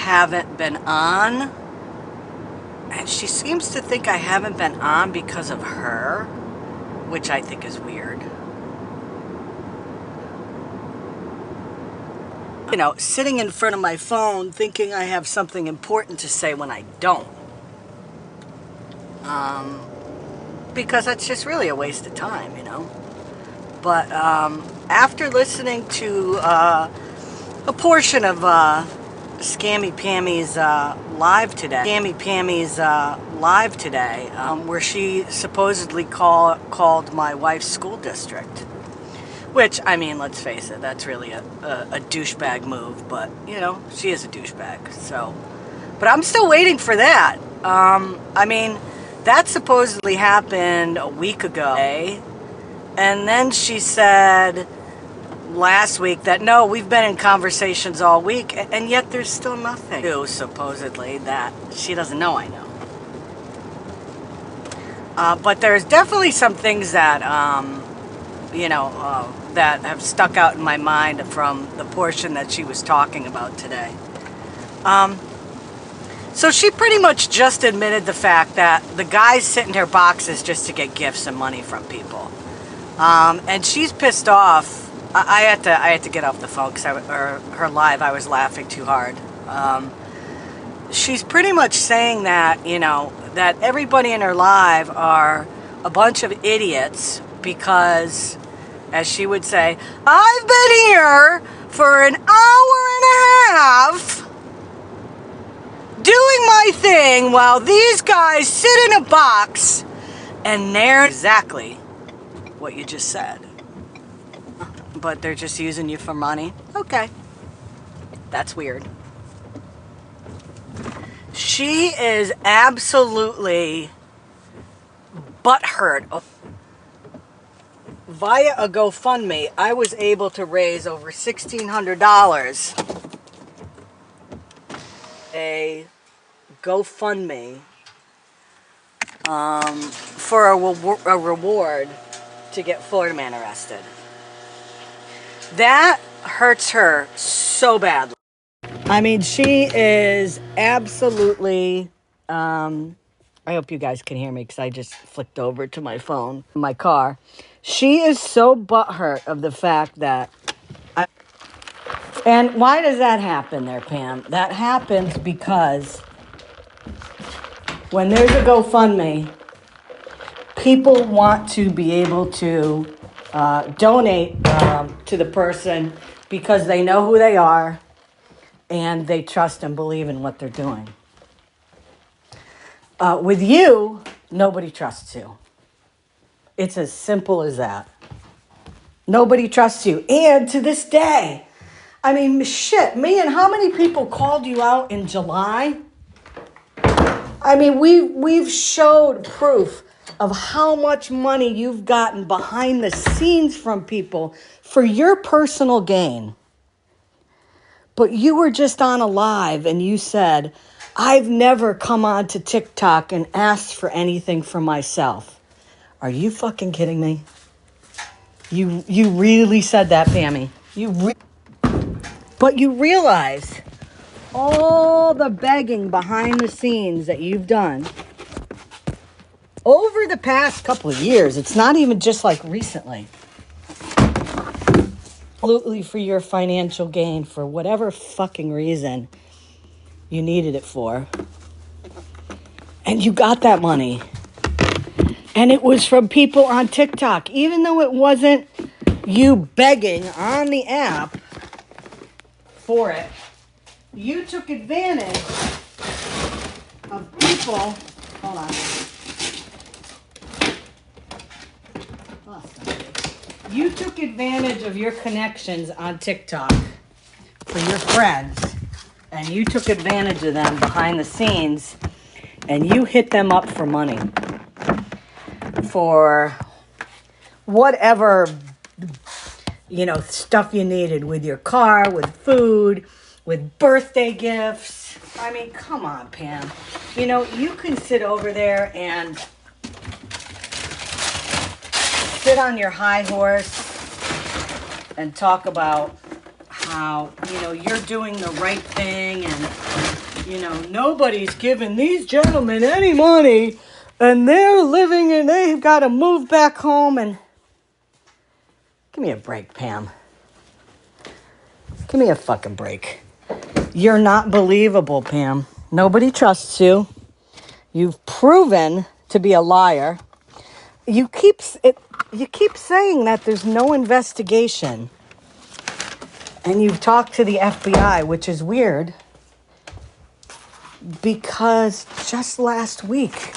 haven't been on. And she seems to think I haven't been on because of her, which I think is weird. You know, sitting in front of my phone thinking I have something important to say when I don't. Because that's just really a waste of time, you know. But after listening to a portion of Scammy Pammy's live today, where she supposedly called my wife's school district, which, I mean, let's face it, that's really a douchebag move, but, you know, she is a douchebag, so. But I'm still waiting for that. I mean, that supposedly happened a week ago, and then she said last week that, no, we've been in conversations all week, and yet there's still nothing new, supposedly, that she doesn't know I know. But there's definitely some things that, you know, that have stuck out in my mind from the portion that she was talking about today. So she pretty much just admitted the fact that the guys sit in her boxes just to get gifts and money from people. And she's pissed off. I had to get off the phone because her live, I was laughing too hard. She's pretty much saying that, you know, that everybody in her live are a bunch of idiots because, as she would say, I've been here for an hour and a half doing my thing while these guys sit in a box, and they're exactly what you just said. But they're just using you for money? Okay. That's weird. She is absolutely butthurt. Via a GoFundMe, I was able to raise over $1,600. A GoFundMe for a reward to get Florida man arrested. That hurts her so badly. I mean, she is absolutely, I hope you guys can hear me because I just flicked over to my phone, my car. She is so butthurt of the fact that and why does that happen there, Pam? That happens because when there's a GoFundMe, people want to be able to donate to the person because they know who they are and they trust and believe in what they're doing. With you, nobody trusts you. It's as simple as that. Nobody trusts you. And to this day, I mean, shit, man, how many people called you out in July? I mean, we've showed proof of how much money you've gotten behind the scenes from people for your personal gain. But you were just on a live and you said, I've never come on to TikTok and asked for anything for myself. Are you fucking kidding me? You really said that, Pammy. But you realize all the begging behind the scenes that you've done over the past couple of years. It's not even just like recently. Absolutely for your financial gain, for whatever fucking reason you needed it for. And you got that money. And it was from people on TikTok. Even though it wasn't you begging on the app for it, you took advantage of people. Hold on. You took advantage of your connections on TikTok for your friends, and you took advantage of them behind the scenes, and you hit them up for money for whatever, you know, stuff you needed with your car, with food, with birthday gifts. I mean, come on, Pam. You know, you can sit over there and sit on your high horse and talk about how, you know, you're doing the right thing and You know, nobody's giving these gentlemen any money, and they're living and they've got to move back home. And give me a break, Pam. Give me a fucking break. You're not believable, Pam. Nobody trusts you. You've proven to be a liar. You keep saying that there's no investigation. And you've talked to the FBI, which is weird. Because just last week,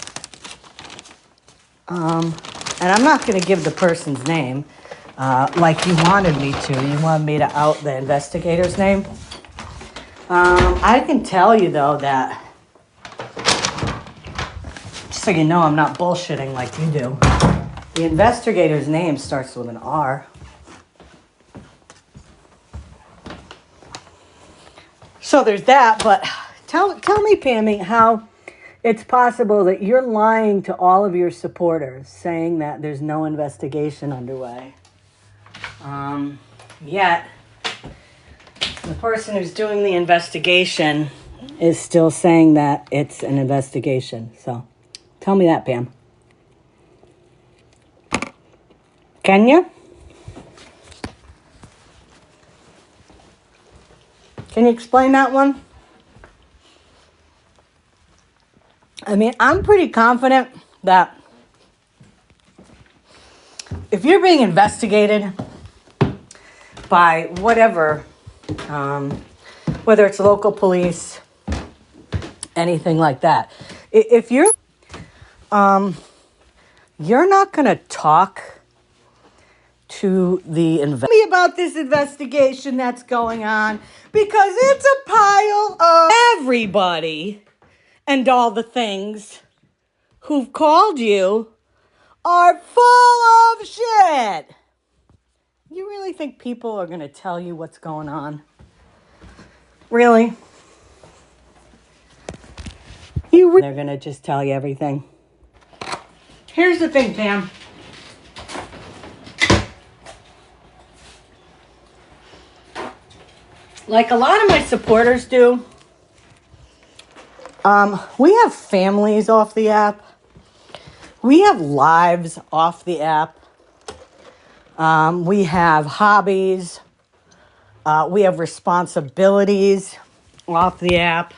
and I'm not going to give the person's name like you wanted me to. You wanted me to out the investigator's name. I can tell you, though, that, just so you know, I'm not bullshitting like you do. The investigator's name starts with an R. So there's that, but tell me, Pammy, how it's possible that you're lying to all of your supporters, saying that there's no investigation underway. Yet, the person who's doing the investigation is still saying that it's an investigation. So, tell me that, Pam. Can you? Can you explain that one? I mean, I'm pretty confident that if you're being investigated by whatever, whether it's local police, anything like that, if you're not going to talk to the me about this investigation that's going on, because it's a pile of everybody and all the things who've called you are full of shit. You really think people are going to tell you what's going on? Really? They're going to just tell you everything. Here's the thing, Pam. Like a lot of my supporters do, we have families off the app. We have lives off the app. We have hobbies. We have responsibilities off the app.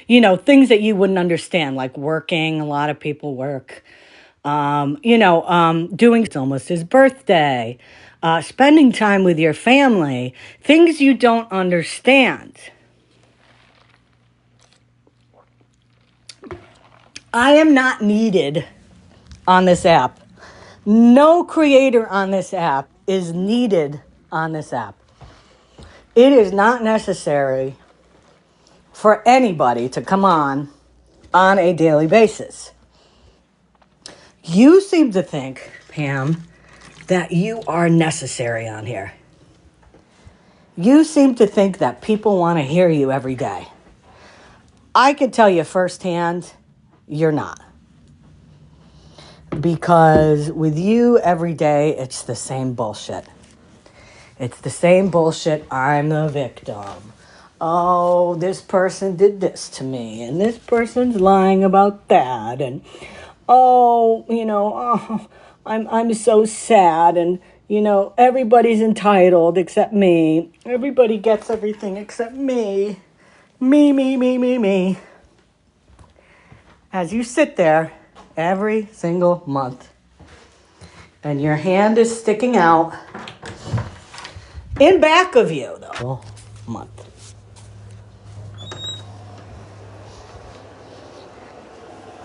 You know, things that you wouldn't understand, like working. A lot of people work. Doing it's almost his birthday. Spending time with your family. Things you don't understand. I am not needed on this app. No creator on this app is needed on this app. It is not necessary for anybody to come on a daily basis. You seem to think, Pam, that you are necessary on here. You seem to think that people want to hear you every day. I can tell you firsthand, you're not. Because with you every day, it's the same bullshit. It's the same bullshit. I'm the victim. Oh, this person did this to me, and this person's lying about that, and I'm so sad, and everybody's entitled except me. Everybody gets everything except me. Me. As you sit there every single month, and your hand is sticking out in back of you, though, month.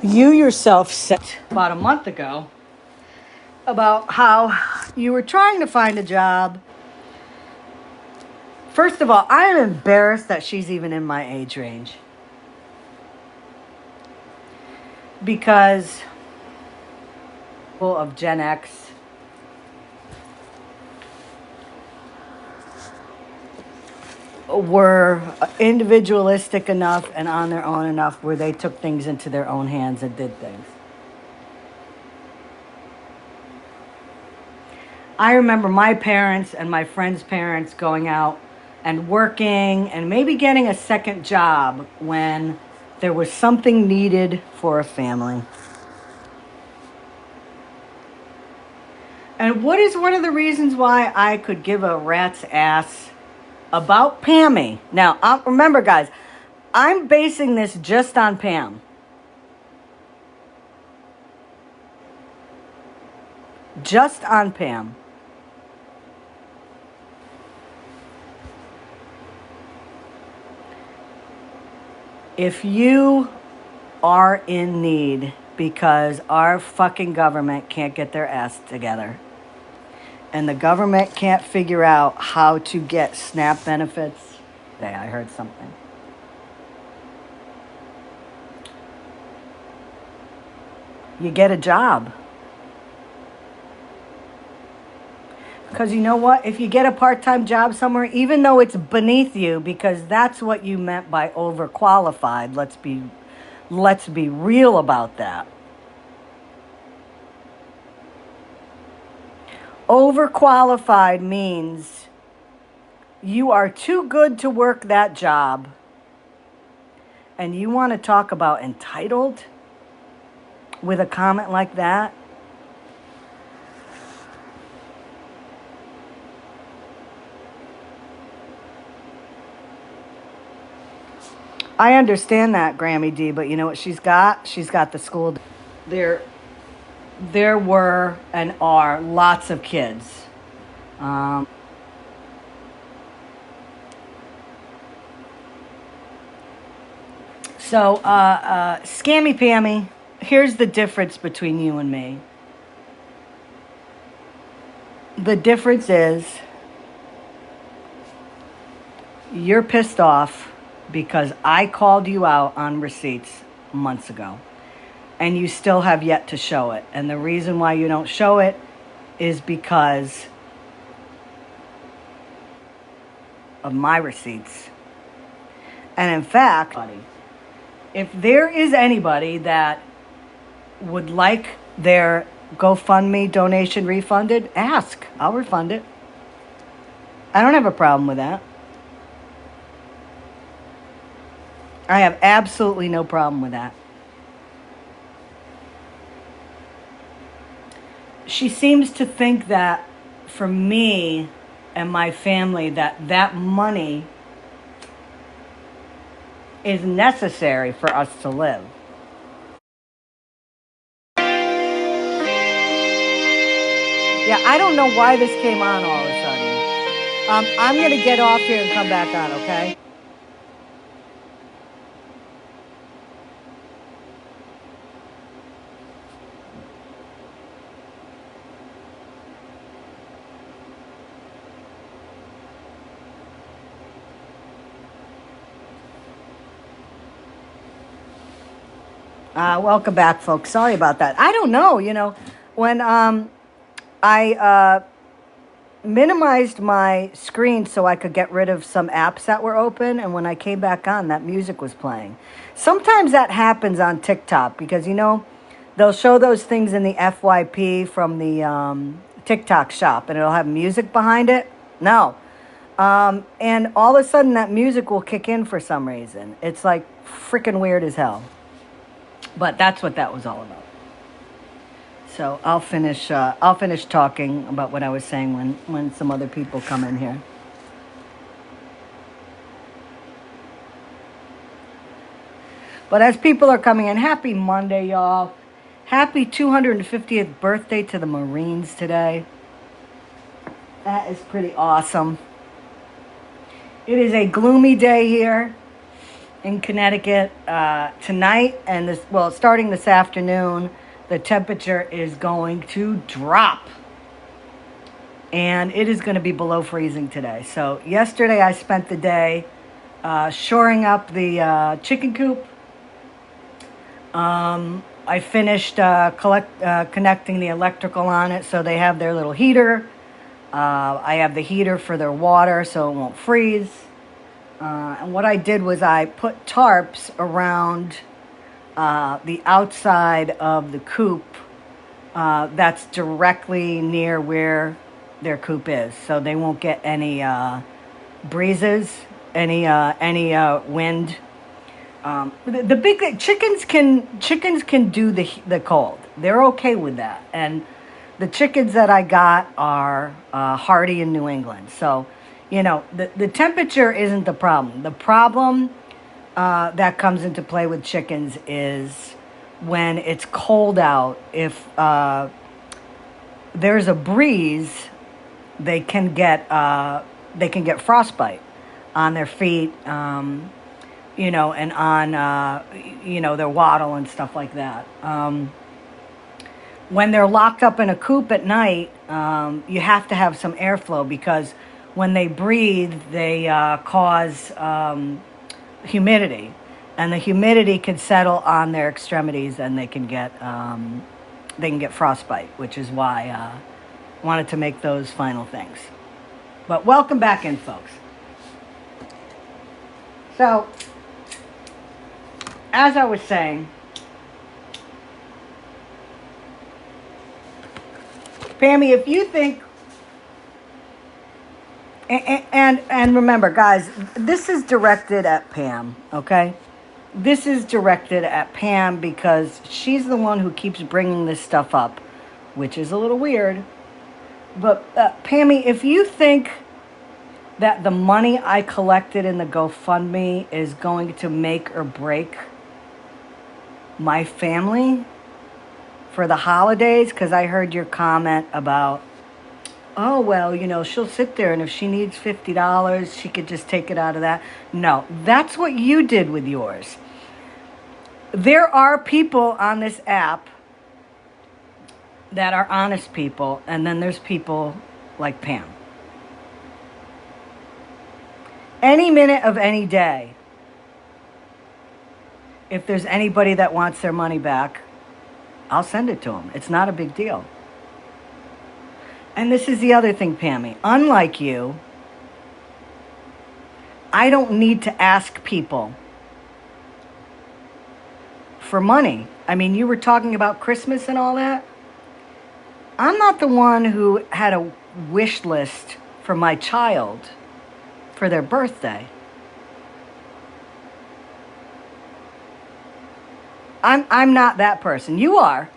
You yourself said about a month ago about how you were trying to find a job. First of all, I am embarrassed that she's even in my age range. Because of Gen X were individualistic enough and on their own enough where they took things into their own hands and did things. I remember my parents and my friends' parents going out and working and maybe getting a second job when there was something needed for a family. And what is one of the reasons why I could give a rat's ass about Pammy? Now, remember, guys, I'm basing this just on Pam. Just on Pam. If you are in need because our fucking government can't get their ass together, and the government can't figure out how to get SNAP benefits. Today I heard something. You get a job. Because you know what? If you get a part-time job somewhere, even though it's beneath you, because that's what you meant by overqualified, let's be real about that. Overqualified means you are too good to work that job. And you want to talk about entitled with a comment like that? I understand that, Grammy D, but you know what she's got? She's got the school. There were and are lots of kids. So, Scammy Pammy, here's the difference between you and me. The difference is you're pissed off because I called you out on receipts months ago, and you still have yet to show it. And the reason why you don't show it is because of my receipts. And in fact, if there is anybody that would like their GoFundMe donation refunded, ask. I'll refund it. I don't have a problem with that. I have absolutely no problem with that. She seems to think that for me and my family that money is necessary for us to live. Yeah, I don't know why this came on all of a sudden. I'm going to get off here and come back on, okay? Welcome back, folks. Sorry about that. I don't know, when I minimized my screen so I could get rid of some apps that were open, and when I came back on, that music was playing. Sometimes that happens on TikTok because, they'll show those things in the FYP from the TikTok shop, and it'll have music behind it. No. And all of a sudden, that music will kick in for some reason. It's like freaking weird as hell. But that's what that was all about. So I'll finish talking about what I was saying when some other people come in here. But as people are coming in, happy Monday, y'all. Happy 250th birthday to the Marines today. That is pretty awesome. It is a gloomy day here in Connecticut tonight, and starting this afternoon, the temperature is going to drop, and it is going to be below freezing today. So yesterday I spent the day shoring up the chicken coop. I finished connecting the electrical on it, so they have their little heater. I have the heater for their water so it won't freeze. And what I did was I put tarps around the outside of the coop that's directly near where their coop is. So they won't get any breezes, any wind. The big thing, chickens can do the cold. They're okay with that. And the chickens that I got are hardy in New England. So, the temperature isn't the problem. The problem that comes into play with chickens is when it's cold out. If there's a breeze, they can get frostbite on their feet, and on their wattle and stuff like that. When they're locked up in a coop at night, you have to have some airflow because when they breathe, they cause humidity, and the humidity can settle on their extremities, and they can get frostbite, which is why I wanted to make those final things. But welcome back in, folks. So, as I was saying, Pammy, if you think, and remember, guys, this is directed at Pam, okay? This is directed at Pam because she's the one who keeps bringing this stuff up, which is a little weird. But Pammy, if you think that the money I collected in the GoFundMe is going to make or break my family for the holidays, because I heard your comment about, oh, well, she'll sit there and if she needs $50, she could just take it out of that. No, that's what you did with yours. There are people on this app that are honest people, and then there's people like Pam. Any minute of any day, if there's anybody that wants their money back, I'll send it to them. It's not a big deal. And this is the other thing, Pammy. Unlike you, I don't need to ask people for money. I mean, you were talking about Christmas and all that. I'm not the one who had a wish list for my child for their birthday. I'm not that person. You are.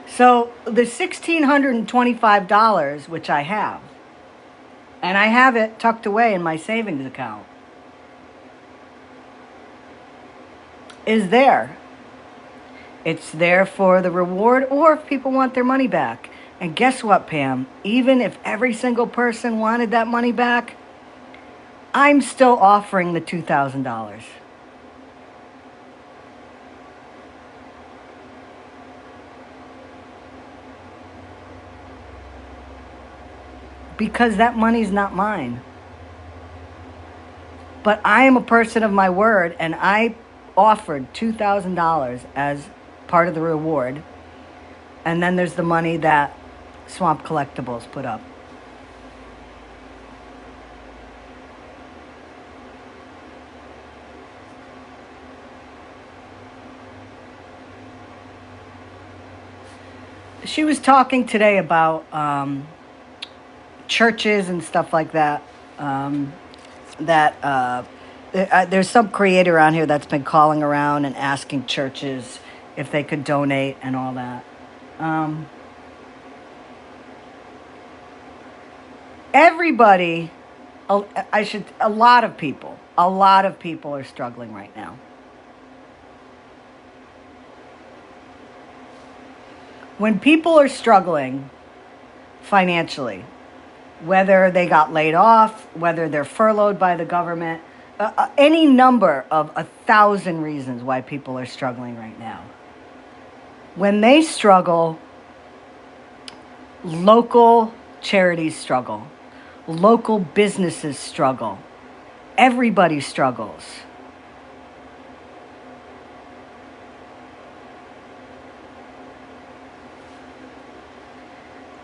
So the $1,625, which I have, and I have it tucked away in my savings account, is there. It's there for the reward or if people want their money back. And guess what, Pam? Even if every single person wanted that money back, I'm still offering the $2,000. Because that money's not mine. But I am a person of my word, and I offered $2,000 as part of the reward. And then there's the money that Swamp Collectibles put up. She was talking today about churches and stuff like that. There's some creator on here that's been calling around and asking churches if they could donate and all that. Everybody, a lot of people are struggling right now. When people are struggling financially, whether they got laid off, whether they're furloughed by the government, any number of 1,000 reasons why people are struggling right now. When they struggle, local charities struggle, local businesses struggle, everybody struggles.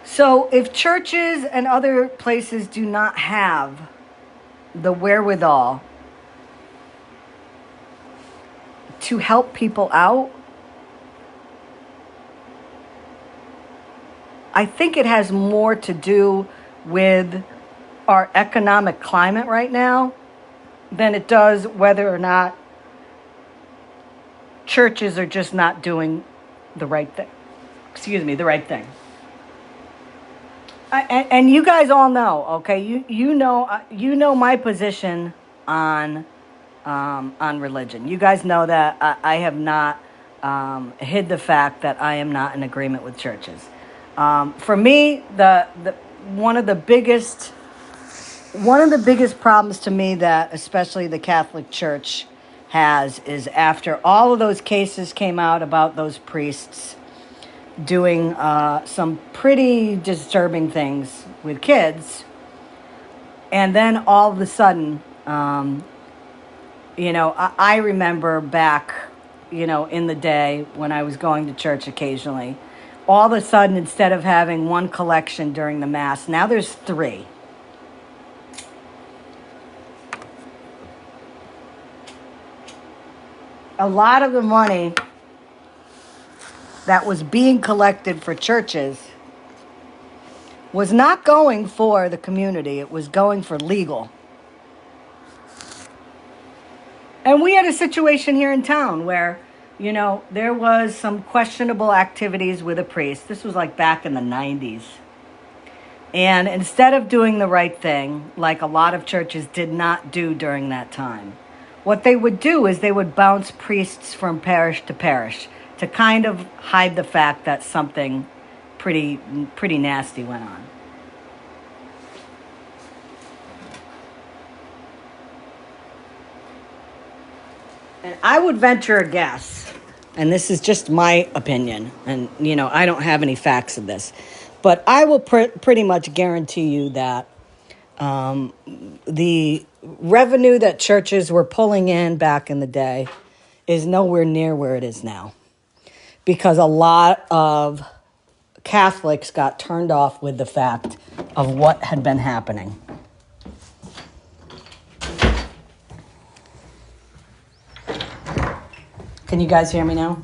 So if churches and other places do not have the wherewithal to help people out, I think it has more to do with our economic climate right now than it does whether or not churches are just not doing the right thing. Excuse me, the right thing. And you guys all know, okay? You know my position on religion. You guys know that I have not hid the fact that I am not in agreement with churches. For me, the one of the biggest problems to me that especially the Catholic Church has is after all of those cases came out about those priests doing some pretty disturbing things with kids, and then all of a sudden, I remember back, in the day when I was going to church occasionally, all of a sudden, instead of having one collection during the Mass, now there's 3. A lot of the money that was being collected for churches was not going for the community. It was going for legal. And we had a situation here in town where, there was some questionable activities with a priest. This was like back in the 90s. And instead of doing the right thing, like a lot of churches did not do during that time, what they would do is they would bounce priests from parish to parish to kind of hide the fact that something pretty nasty went on. And I would venture a guess, and this is just my opinion, and I don't have any facts of this, but I will pretty much guarantee you that the revenue that churches were pulling in back in the day is nowhere near where it is now, because a lot of Catholics got turned off with the fact of what had been happening. Can you guys hear me now?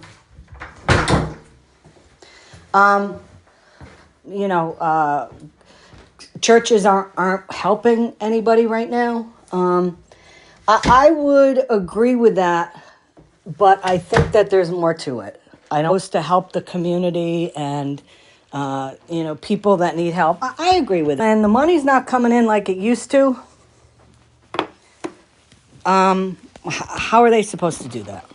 Churches aren't helping anybody right now. I would agree with that, but I think that there's more to it. I know it's to help the community and people that need help. I agree with it. And the money's not coming in like it used to. How are they supposed to do that?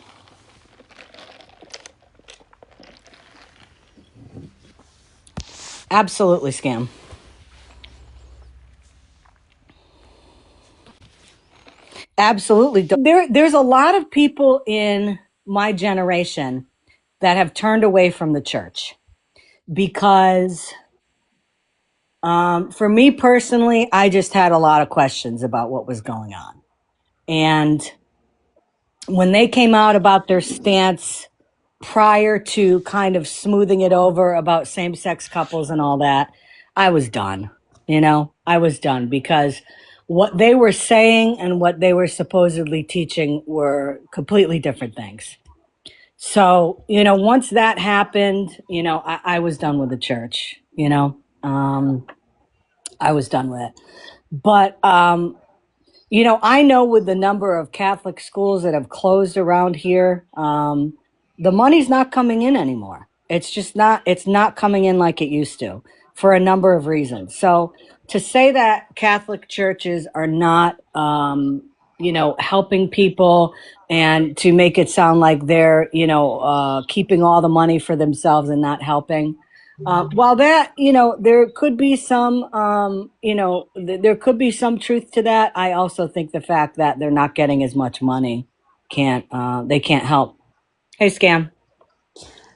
Absolutely scam. Absolutely. There's a lot of people in my generation that have turned away from the church because, for me personally, I just had a lot of questions about what was going on. And when they came out about their stance prior to kind of smoothing it over about same-sex couples and all that, I was done. I was done because what they were saying and what they were supposedly teaching were completely different things. So, once that happened, I was done with the church, I was done with it. But, I know with the number of Catholic schools that have closed around here, the money's not coming in anymore. It's not coming in like it used to for a number of reasons. So to say that Catholic churches are not, helping people and to make it sound like they're, keeping all the money for themselves and not helping. While that, there could be some, there could be some truth to that. I also think the fact that they're not getting as much money they can't help. Hey, Scam.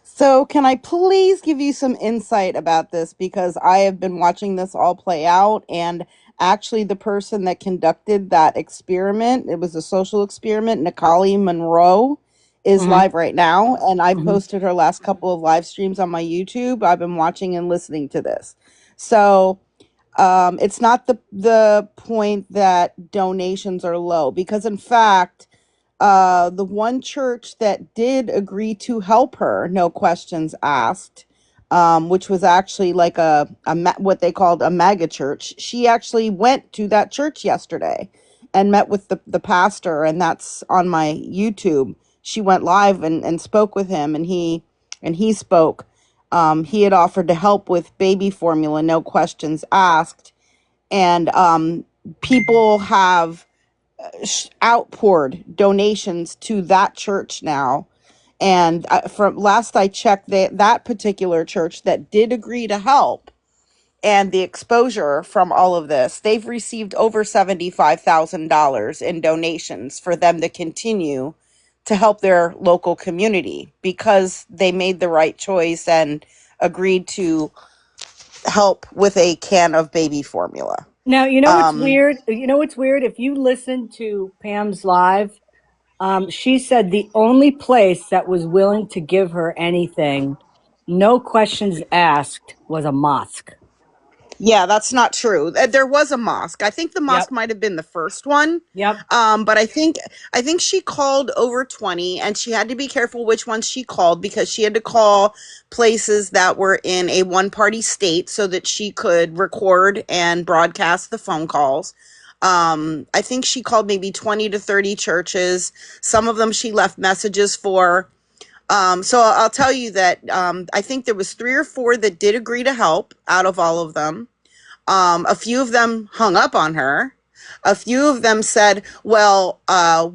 So, can I please give you some insight about this? Because I have been watching this all play out, and actually, the person that conducted that experiment, it was a social experiment, Nicole Monroe, is Mm-hmm. live right now, and I Mm-hmm. posted her last couple of live streams on my YouTube. I've been watching and listening to this. So, it's not the point that donations are low, because in fact, the one church that did agree to help her, no questions asked, which was actually like what they called a MAGA church. She actually went to that church yesterday and met with the pastor, and that's on my YouTube. She went live and spoke with him, and he spoke. He had offered to help with baby formula, no questions asked, and people have outpoured donations to that church now. And from last I checked, that particular church that did agree to help and the exposure from all of this, they've received over $75,000 in donations for them to continue to help their local community because they made the right choice and agreed to help with a can of baby formula. Now, you know what's Um, weird? You know what's weird? If you listen to Pam's live, she said the only place that was willing to give her anything, no questions asked, was a mosque. Yeah, that's not true. There was a mosque. I think the mosque Yep. might have been the first one. Yep. But I think she called over 20 and she had to be careful which ones she called because she had to call places that were in a one-party state so that she could record and broadcast the phone calls. I think she called maybe 20 to 30 churches. Some of them she left messages for. So I'll tell you that I think there was 3 or 4 that did agree to help out of all of them. A few of them hung up on her. A few of them said, well,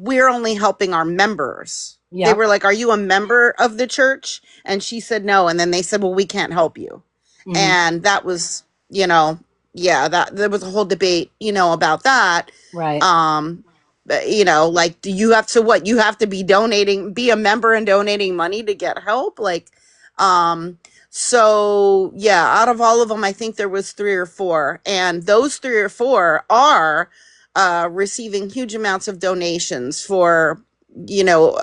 we're only helping our members. They Yep. were like, are you a member of the church? And she said no. And then they said, well, we can't help you. Hmm. And that was, yeah, that there was a whole debate, about that. Right. Um, like, do you have to what? You have to be a member and donating money to get help? Like, um, so yeah, out of all of them, I think there was 3 or 4, and those 3 or 4 are receiving huge amounts of donations for, you know,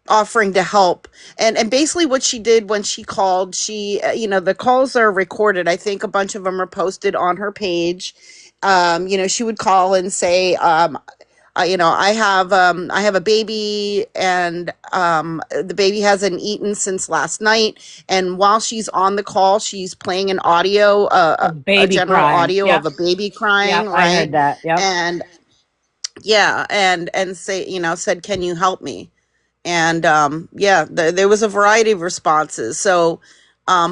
offering to help. And basically what she did when she called, she the calls are recorded. I think a bunch of them are posted on her page. She would call and say, I have a baby, and the baby hasn't eaten since last night. And while she's on the call, she's playing an audio, A a baby general crying. audio of Yep. a baby crying, Yep. I right? heard that. Yep. And yeah, and say, said, can you help me? And yeah, there was a variety of responses. So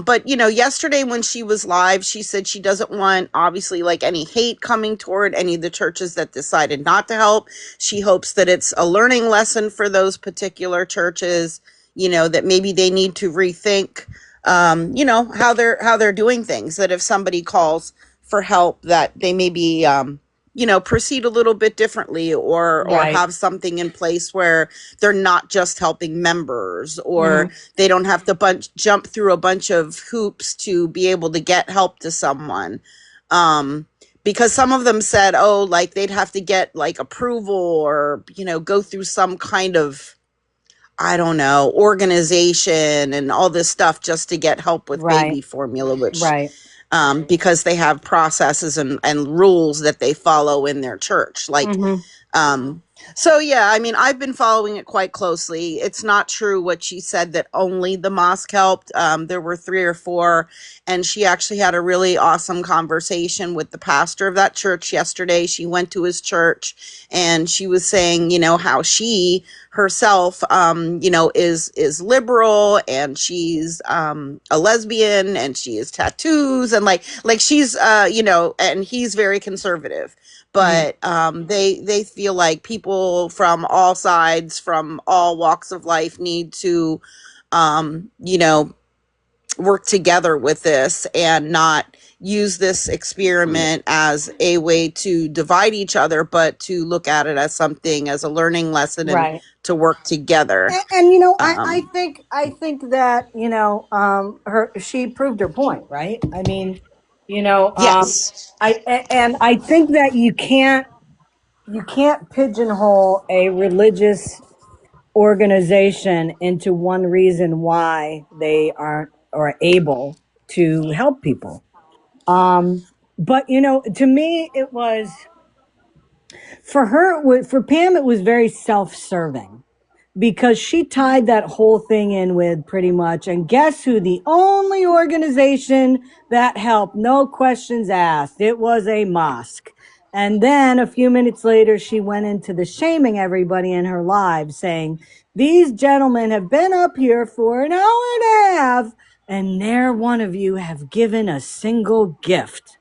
but yesterday when she was live, she said she doesn't want obviously like any hate coming toward any of the churches that decided not to help. She hopes that it's a learning lesson for those particular churches, that maybe they need to rethink how they're doing things, that if somebody calls for help that they maybe proceed a little bit differently, or Right. have something in place where they're not just helping members, or Hmm. they don't have to jump through a bunch of hoops to be able to get help to someone. Um, because some of them said, oh, like they'd have to get like approval, or, go through some kind of, I don't know, organization and all this stuff just to get help with Right. baby formula, which Right. because they have processes and rules that they follow in their church. Like, Hmm. um, so yeah, I mean, I've been following it quite closely. It's not true what she said that only the mosque helped. There were 3 or 4, and she actually had a really awesome conversation with the pastor of that church yesterday. She went to his church, and she was saying, how she herself, is liberal, and she's a lesbian, and she has tattoos, and like she's, and he's very conservative, Hmm. but they feel like people from all sides, from all walks of life, need to um, you know work together with this and not use this experiment as a way to divide each other, but to look at it as something, as a learning lesson, and Right. to work together. And um, I think that her she proved her point, right? I mean, yes. and I think that you can't pigeonhole a religious organization into one reason why they aren't or able to help people. But to me, it was for her. For Pam, it was very self-serving. because she tied that whole thing in with pretty much, and guess who? The only organization that helped, no questions asked, it was a mosque. And then a few minutes later, she went into the shaming everybody in her live, saying, these gentlemen have been up here for an hour and a half, and ne'er one of you have given a single gift.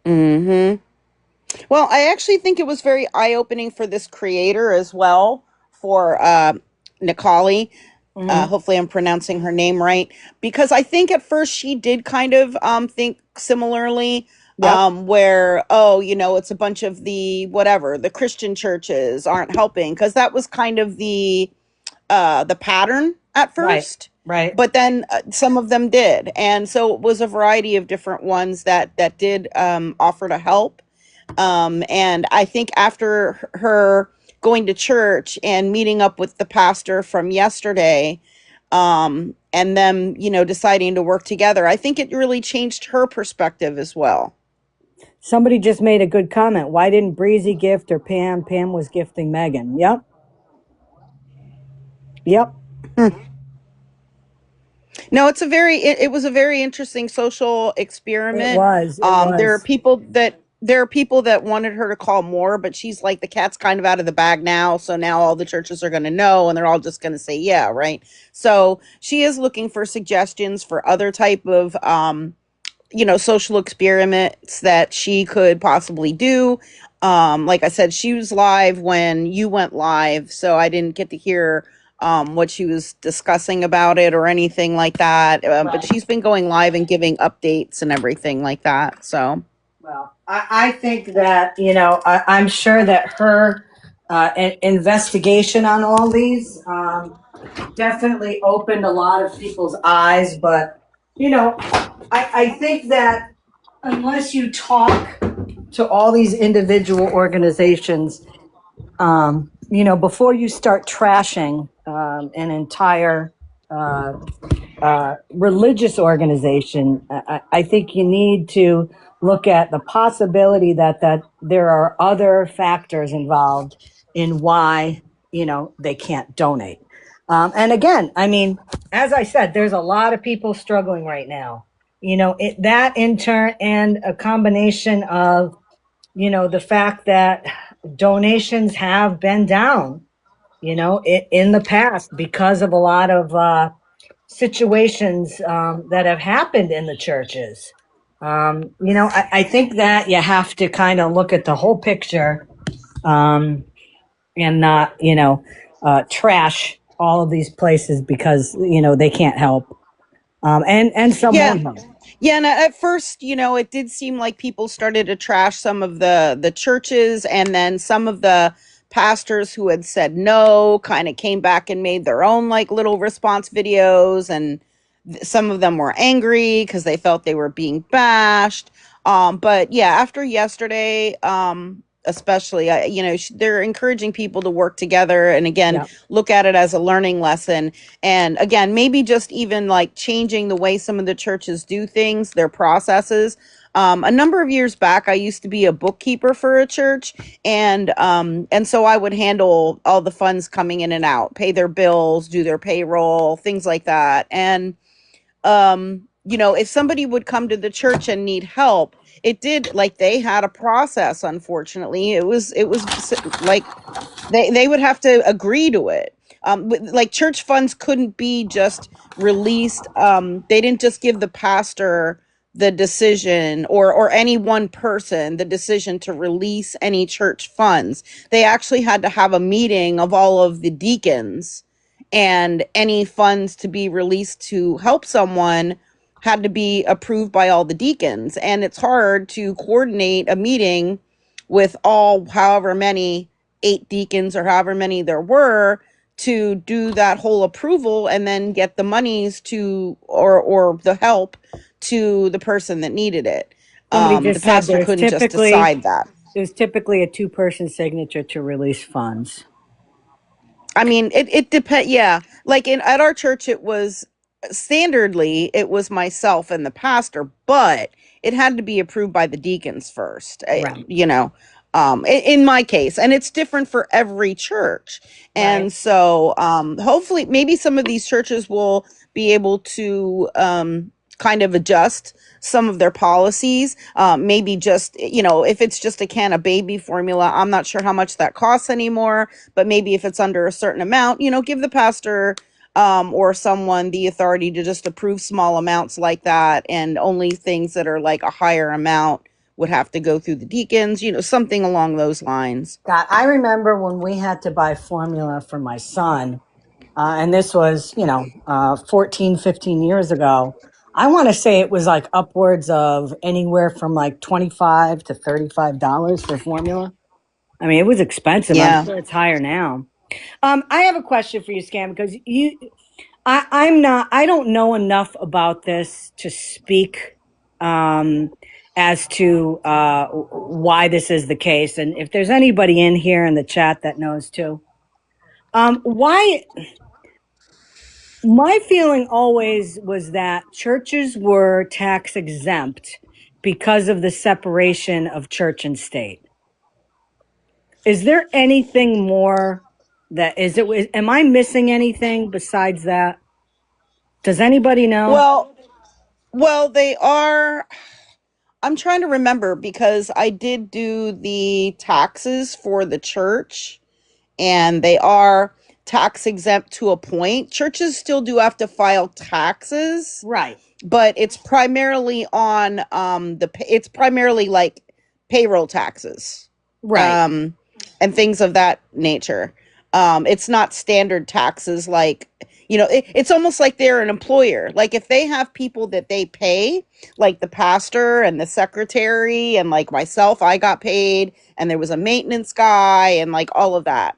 Mm-hmm. Well, I actually think it was very eye-opening for this creator as well, for Nikali. Mm-hmm. Hopefully, I'm pronouncing her name right, because I think at first she did kind of think similarly, Yep. where, oh, it's a bunch of the whatever, the Christian churches aren't helping, because that was kind of the pattern at Right. first. Right. But then some of them did, and so it was a variety of different ones that did offer to help. And I think after her going to church and meeting up with the pastor from yesterday, and them, deciding to work together, I think it really changed her perspective as well. Somebody just made a good comment. Why didn't Breezy gift or Pam? Pam was gifting Megan. Yep. Yep. No, it was a very interesting social It experiment. was. It was. There are people that wanted her to call more, but she's like, the cat's kind of out of the bag now, so now all the churches are going to know, and they're all just going to say yeah, right? So she is looking for suggestions for other type of social experiments that she could possibly do. Like I said, she was live when you went live, so I didn't get to hear what she was discussing about it or anything like that. But Right. she's been going live and giving updates and everything like that. So, Well, I think that, I'm sure that her investigation on all these definitely opened a lot of people's eyes. But, I think that unless you talk to all these individual organizations, before you start trashing an entire religious organization, I think you need to look at the possibility that there are other factors involved in why they can't donate. And again, I mean, as I said, there's a lot of people struggling right now. That in turn, and a combination of the fact that donations have been down, in the past because of a lot of situations that have happened in the churches. I think that you have to kind of look at the whole picture, and not, trash all of these places because, they can't help. And some yeah. won't help. Yeah, and at first, it did seem like people started to trash some of the churches, and then some of the pastors who had said no kind of came back and made their own like little response videos, and some of them were angry because they felt they were being bashed. But yeah, after yesterday, especially, they're encouraging people to work together and again Yeah. look at it as a learning lesson, and again maybe just even like changing the way some of the churches do things, their processes. A number of years back, I used to be a bookkeeper for a church, and so I would handle all the funds coming in and out, pay their bills, do their payroll, things like that. And if somebody would come to the church and need help, it did like they had a process. Unfortunately, it was like they would have to agree to it. Like church funds couldn't be just released. They didn't just give the pastor the decision, or any one person the decision to release any church funds. They actually had to have a meeting of all of the deacons, and any funds to be released to help someone had to be approved by all the deacons. And it's hard to coordinate a meeting with all however many, 8 deacons or however many there were, to do that whole approval and then get the monies to, or the help to the person that needed it. Somebody The just said pastor couldn't just decide that. there's typically a two-person signature to release funds. I mean, it depends. Yeah, like at our church, it was standardly it was myself and the pastor, but it had to be approved by the deacons first. Right. In my case, and it's different for every church. Right. And so hopefully maybe some of these churches will be able to kind of adjust some of their policies. Maybe just, if it's just a can of baby formula, I'm not sure how much that costs anymore, but maybe if it's under a certain amount, give the pastor or someone the authority to just approve small amounts like that, and only things that are like a higher amount would have to go through the deacons, something along those lines. God, I remember when we had to buy formula for my son, and this was, 14, 15 years ago. I want to say it was like upwards of anywhere from like 25 to $35 for formula. I mean, it was expensive. I'm Yeah. sure it's higher now. I have a question for you, Scam, because I'm not, I don't know enough about this to speak um, as to why this is the case. And if there's anybody in here in the chat that knows too, why, my feeling always was that churches were tax exempt because of the separation of church and state. Is there anything more that am I missing anything besides that? Does anybody know? Well, they are. I'm trying to remember because I did do the taxes for the church, and they are tax exempt to a point. Churches still do have to file taxes, Right, but it's primarily on it's primarily like payroll taxes, right, um and things of that nature. It's not standard taxes like, it's almost like they're an employer. Like if they have people that they pay, like the pastor and the secretary and like myself, I got paid, and there was a maintenance guy and like all of that.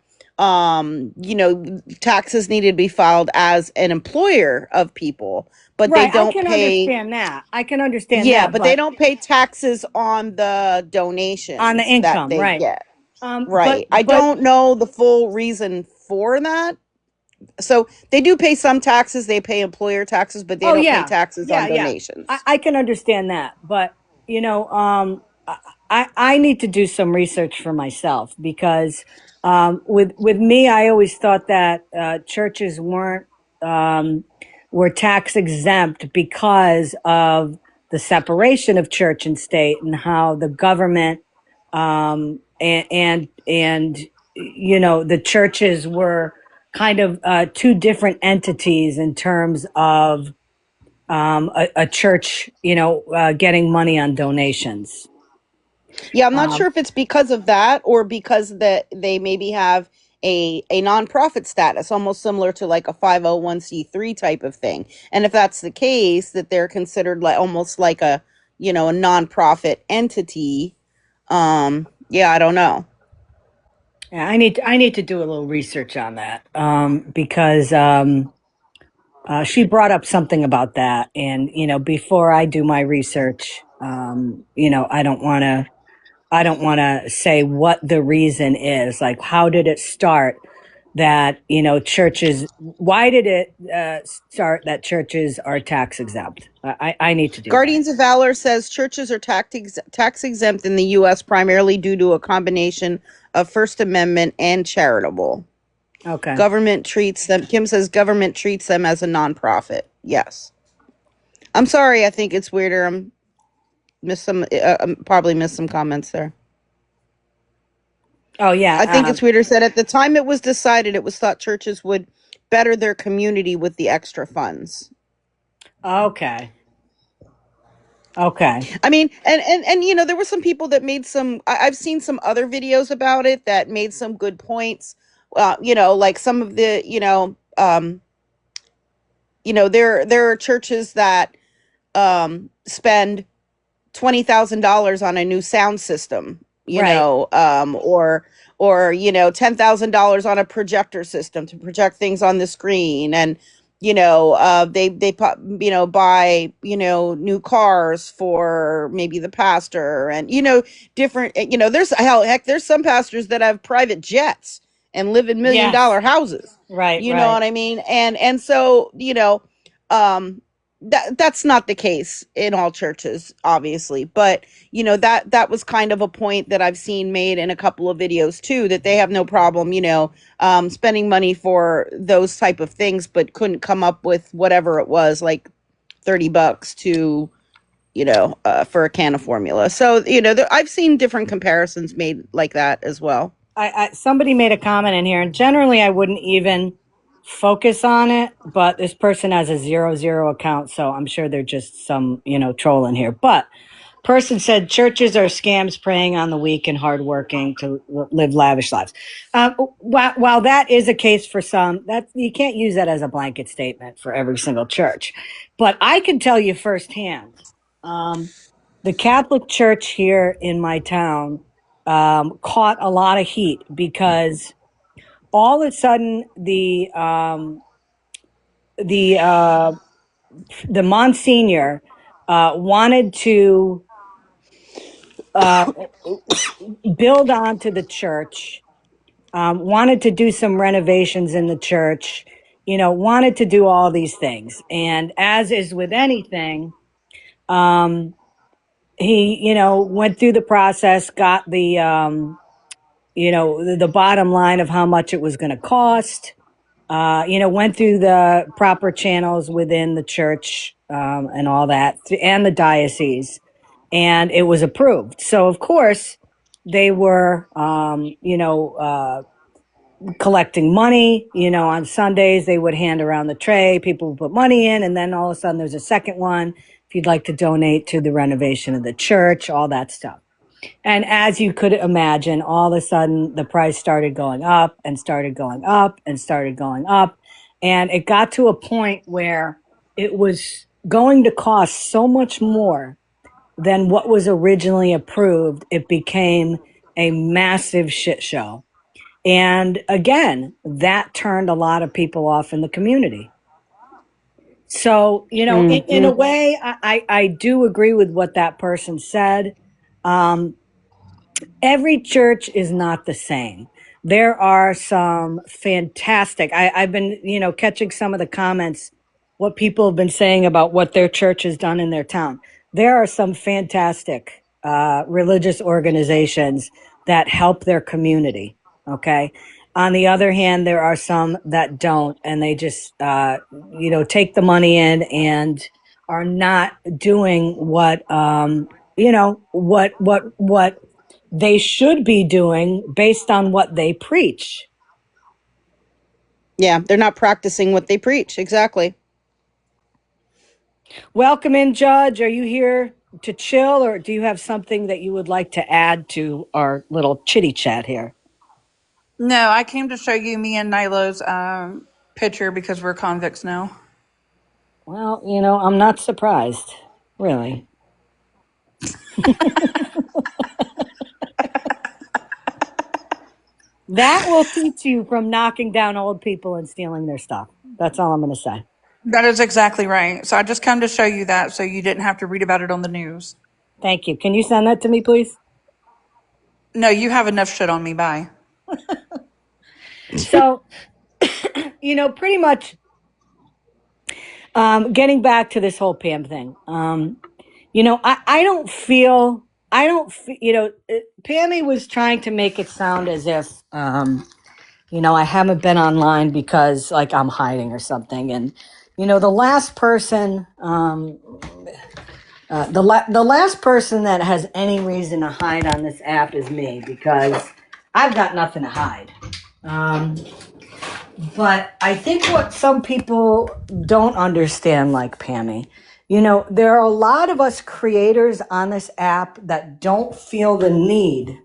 Taxes needed to be filed as an employer of people, but they right. I don't can pay. understand that. I can understand Yeah, that, but they but don't pay taxes on the on the donations that income, they right? get. But Right. I don't know the full reason for that. So they do pay some taxes. They pay employer taxes, but they oh don't pay yeah, taxes on yeah. donations. I can understand that, but I need to do some research for myself because with me, I always thought that churches um, were tax exempt because of the separation of church and state and how the government and the churches were kind of two different entities in terms of a church, getting money on donations. Yeah, I'm not Um, sure if it's because of that or because that they maybe have a nonprofit status, almost similar to like a 501c3 type of thing. And if that's the case, that they're considered like almost like a nonprofit entity. Yeah, I don't know. yeah, I need to do a little research on that because she brought up something about that, and before I do my research, I don't want to say what the reason is. Like, how did it start that, churches, why did it start that churches are tax exempt? I need to do that. Guardians of Valor says churches are tax exempt in the U.S. primarily due to a combination of First Amendment and charitable. Okay. Government treats them, Kim says government treats them as a nonprofit. Yes. I'm sorry, I think it's weirder. Probably missed some comments there. Oh, I think yeah. it's weirder said at the time it was decided, it was thought churches would better their community with the extra funds. Okay. Okay. I mean, and there were some people that made some. I've seen some other videos about it that made some good points. Like some of the, there are churches that spend $20,000 on a new sound system, Right. or $10,000 on a projector system to project things on the screen, and buy new cars for maybe the pastor, and different, there's heck, there's some pastors that have private jets and live in million Yes. dollar houses. Right. You know Right. what I mean? And so um that's not the case in all churches, obviously, but that was kind of a point that I've seen made in a couple of videos too, that they have no problem, spending money for those type of things, but couldn't come up with whatever it was, like $30 to for a can of formula. So I've seen different comparisons made like that as well. Somebody made a comment in here, and generally I wouldn't even focus on it, but this person has a 00 account, so I'm sure they're just some, trolling here. But person said churches are scams preying on the weak and hardworking to live lavish lives. While that is a case for some, that you can't use that as a blanket statement for every single church. But I can tell you firsthand, the Catholic Church here in my town caught a lot of heat because all of a sudden the the Monsignor wanted to uh, build onto the church, wanted to do some renovations in the church, wanted to do all these things. And as is with anything, um, he, went through the process, got the bottom line of how much it was going to cost, went through the proper channels within the church and all that, and the diocese, and it was approved. So, of course, they were, collecting money. On Sundays, they would hand around the tray, people would put money in, and then all of a sudden there's a second one if you'd like to donate to the renovation of the church, all that stuff. And as you could imagine, all of a sudden the price started going up and started going up and started going up. And it got to a point where it was going to cost so much more than what was originally approved. It became a massive shit show. And again, that turned a lot of people off in the community. So, in a Hmm. way, I do agree with what that person said. Um, every church is not the same. There are some fantastic, I've been, catching some of the comments, what people have been saying about what their church has done in their town. There are some fantastic religious organizations that help their community. Okay. On the other hand, there are some that don't, and they just, take the money in and are not doing what, what they should be doing based on what they preach. Yeah, they're not practicing what they preach. Exactly. Welcome in, Judge. Are you here to chill, or do you have something that you would like to add to our little chitty chat here? No, I came to show you me and Nilo's picture because we're convicts now. Well, I'm not surprised, really. That will teach you from knocking down old people and stealing their stuff. That's all I'm going to say. That is exactly right. So I just come to show you that so you didn't have to read about it on the news. Thank you. Can you send that to me, please? No, you have enough shit on me. Bye. So, pretty much getting back to this whole Pam thing. I don't feel, Pammy was trying to make it sound as if, I haven't been online because like I'm hiding or something. And, the last person, the last person that has any reason to hide on this app is me because I've got nothing to hide. Um, but I think what some people don't understand, like Pammy, there are a lot of us creators on this app that don't feel the need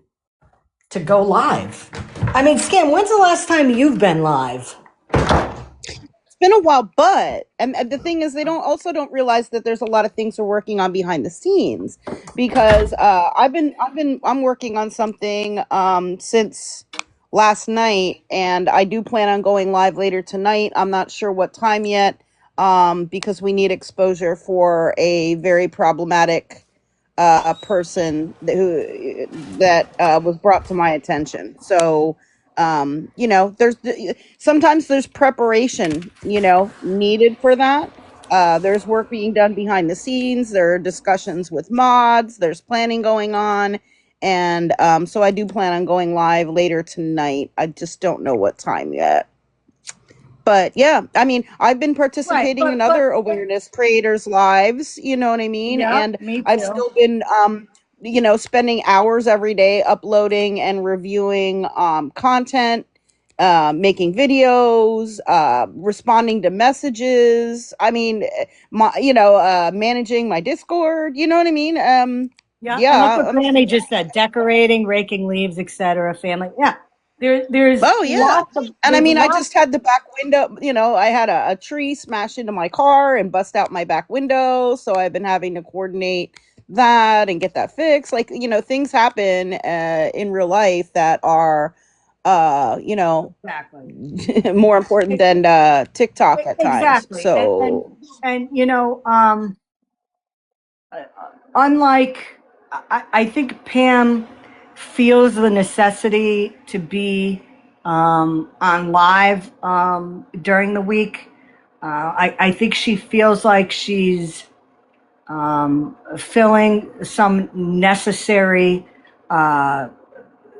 to go live. I mean, Scam, when's the last time you've been live? It's been a while, but and the thing is, they don't realize that there's a lot of things we're working on behind the scenes, because I'm working on something since last night, and I do plan on going live later tonight. I'm not sure what time yet, because we need exposure for a very problematic person that was brought to my attention. So there's sometimes there's preparation needed for that. There's work being done behind the scenes. There are discussions with mods. There's planning going on. And so I do plan on going live later tonight. I just don't know what time yet. But yeah, I mean, I've been Right. participating in But other awareness creators lives, you know what I mean? yeah, And me I've too. still been spending hours every day uploading and reviewing content, making videos, responding to messages. I mean, managing my Discord, you know what I mean? Yeah, and look Yeah. what Granny just said: decorating, raking leaves, etc. Family. Yeah, there's Oh yeah. lots of And I there's mean, I lots. just had the back window, I had a tree smash into my car and bust out my back window. So I've been having to coordinate that and get that fixed. Like, things happen in real life that are, uh, you know, Exactly. more important E- than TikTok at times. Exactly. So, And unlike, I think Pam feels the necessity to be on live during the week. I think she feels like she's filling uh,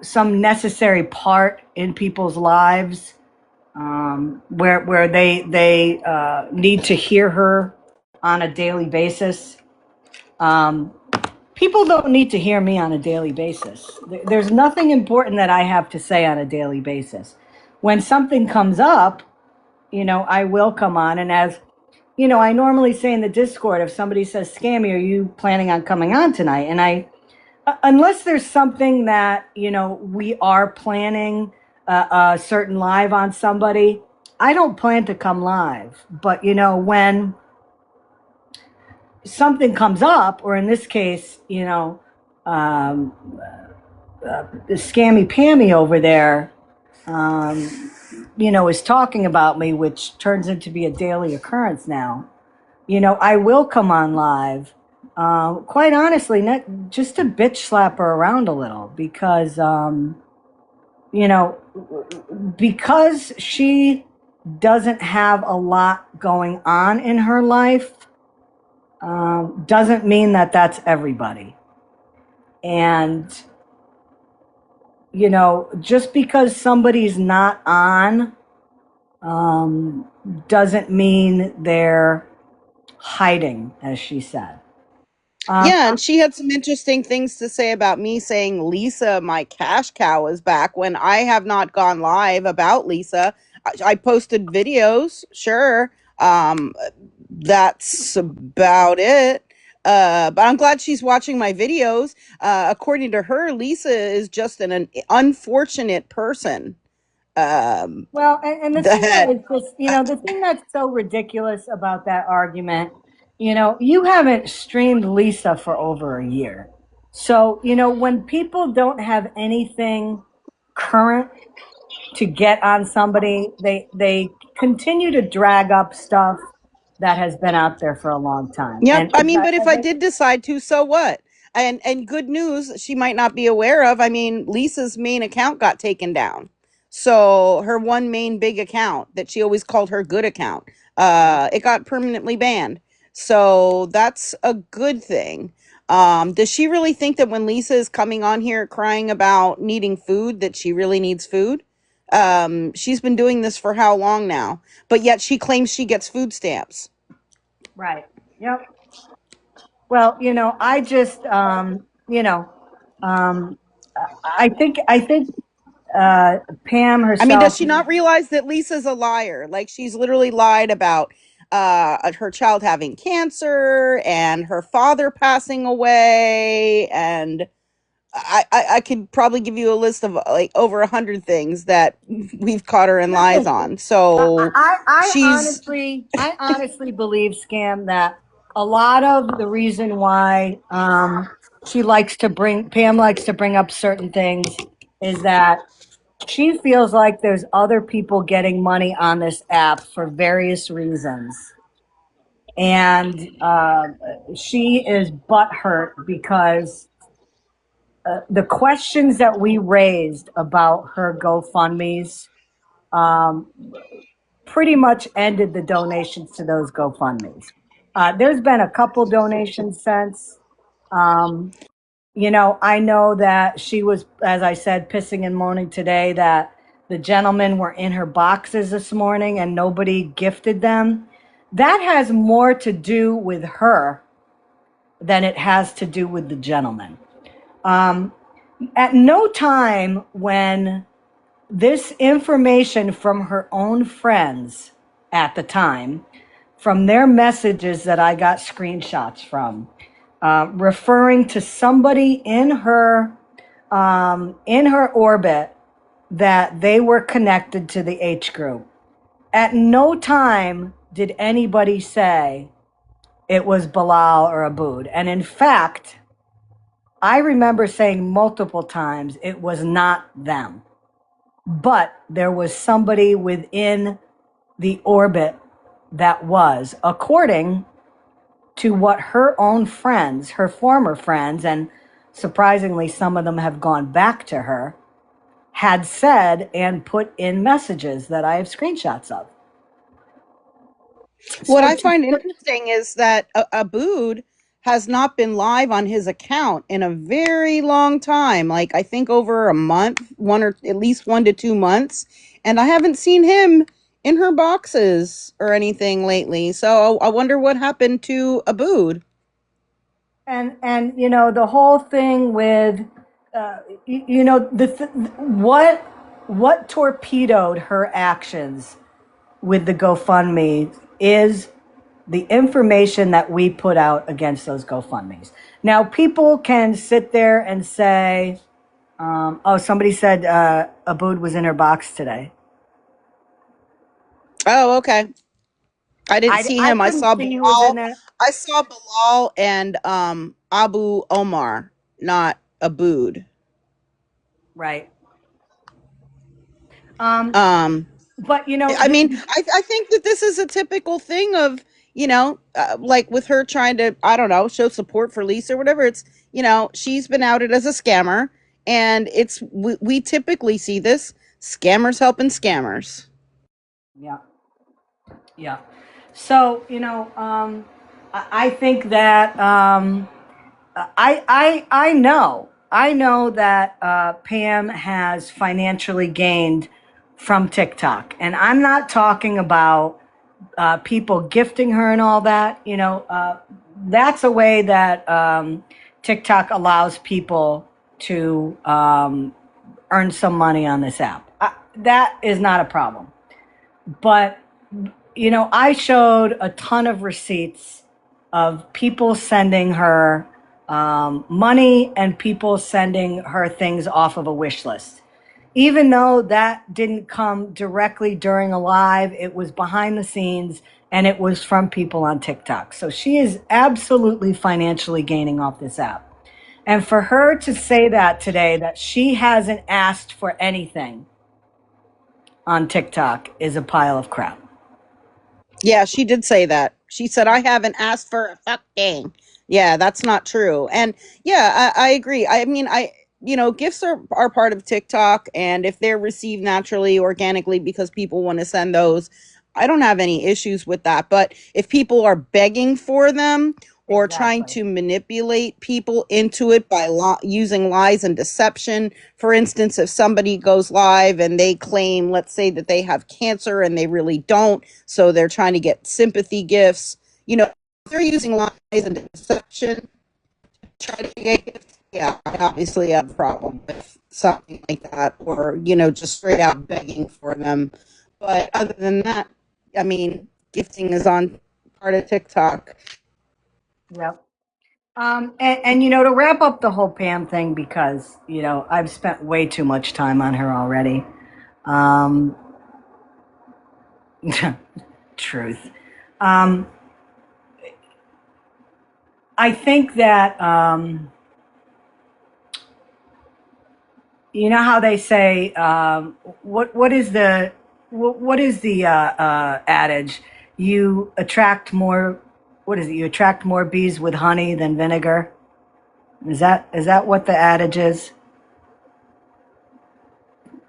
some necessary part in people's lives, where they need to hear her on a daily basis. Um, People don't need to hear me on a daily basis. There's nothing important that I have to say on a daily basis. When something comes up, I will come on. And as I normally say in the Discord, if somebody says, Scammy, are you planning on coming on tonight? And unless there's something that, we are planning a certain live on somebody, I don't plan to come live. But, when something comes up, or in this case, um, the Scammy Pammy over there, is talking about me, which turns into be a daily occurrence now. I will come on live. Quite honestly, not just to bitch slap her around a little because, you know, because she doesn't have a lot going on in her life, doesn't mean that that's everybody. And, just because somebody's not on, um, doesn't mean they're hiding, as she said. Um, yeah, and she had some interesting things to say about me saying Lisa, my cash cow, is back when I have not gone live about Lisa. I posted videos, sure. That's about it. But I'm glad she's watching my videos. According to her, Lisa is just an unfortunate person. Well, and the thing that That is just, the thing that's so ridiculous about that argument, you haven't streamed Lisa for over a year. So, when people don't have anything current to get on somebody, they continue to drag up stuff that has been out there for a long time. Yep. And I mean, but if I did decide to, so what? And good news, she might not be aware of. I mean, Lisa's main account got taken down. So her one main big account that she always called her good account, it got permanently banned. So that's a good thing. Does she really think that when Lisa is coming on here crying about needing food, that she really needs food? She's been doing this for how long now? But yet she claims she gets food stamps. right. Yep. Well, I just, um, I think Pam I mean, does herself. she not realize that Lisa's a liar? Like she's literally lied about her child having cancer and her father passing away, and I could probably give you a list of like over 100 things that we've caught her in lies Listen, on. So she's I honestly believe, Scam, that a lot of the reason why Pam likes to bring up certain things is that she feels like there's other people getting money on this app for various reasons. And she is butthurt because the questions that we raised about her GoFundMe's, um, pretty much ended the donations to those GoFundMe's. There's been a couple donations since. Um, I know that she was, as I said, pissing and moaning today that the gentlemen were in her boxes this morning and nobody gifted them. That has more to do with her than it has to do with the gentleman. Um, at no time when this information from her own friends at the time, from their messages that I got screenshots from, referring to somebody in her orbit that they were connected to the H group. At no time did anybody say it was Bilal or Abood. And in fact, I remember saying multiple times it was not them, but there was somebody within the orbit that was, according to what her own friends, her former friends, and surprisingly, some of them have gone back to her, had said and put in messages that I have screenshots of. What So I to find put, interesting is that Abood has not been live on his account in a very long time. Like I think over a month, one or at least 1 to 2 months, and I haven't seen him in her boxes or anything lately. So I wonder what happened to Abood. and the whole thing with what torpedoed her actions with the GoFundMe is the information that we put out against those GoFundMe's. Now, people can sit there and say, oh, somebody said Abood was in her box today. Oh, okay. I didn't see I him. I couldn't saw see who was in Bilal. there. I saw Bilal and Abu Omar, not Abood. Right. Um, Um, but, I mean, I think that this is a typical thing of, like with her trying to, I don't know, show support for Lisa or whatever. It's, she's been outed as a scammer, and we typically see this scammers helping scammers. yeah. Yeah. So, I think that I know that Pam has financially gained from TikTok, and I'm not talking about people gifting her and all that. That's a way that TikTok allows people to earn some money on this app. That is not a problem, but I showed a ton of receipts of people sending her money and people sending her things off of a wish list. Even though that didn't come directly during a live, it was behind the scenes and it was from people on TikTok. So she is absolutely financially gaining off this app. And for her to say that today, that she hasn't asked for anything on TikTok, is a pile of crap. Yeah, she did say that. She said, I haven't asked for a fucking. Yeah, that's not true. And yeah, I agree. I mean, gifts are part of TikTok, and if they're received naturally, organically, because people want to send those, I don't have any issues with that. But if people are begging for them or trying Exactly. to manipulate people into it by using lies and deception, for instance, if somebody goes live and they claim, let's say, that they have cancer and they really don't, so they're trying to get sympathy gifts, they're using lies and deception to try to get gifts. Yeah, I obviously have a problem with something like that, or just straight out begging for them. But other than that, I mean, gifting is on part of TikTok. Yep. And to wrap up the whole Pam thing, because I've spent way too much time on her already. Um, truth. Um, I think that how they say what is the adage? You attract more. What is it? You attract more bees with honey than vinegar. Is that what the adage is?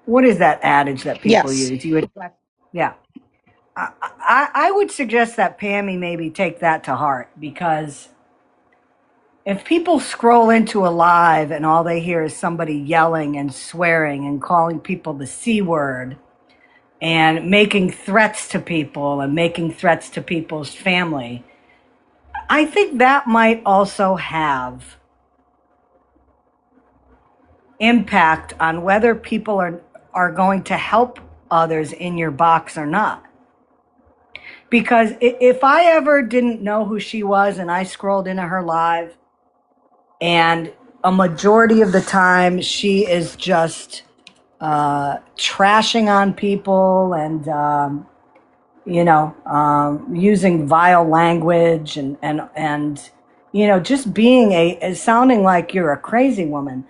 What is that adage that people Yes. use? You attract, yeah. I would suggest that Pammy maybe take that to heart, because if people scroll into a live and all they hear is somebody yelling and swearing and calling people the C word and making threats to people and making threats to people's family, I think that might also have impact on whether people are going to help others in your box or not. Because if I ever didn't know who she was and I scrolled into her live, and a majority of the time she is just trashing on people and using vile language and just being sounding like you're a crazy woman,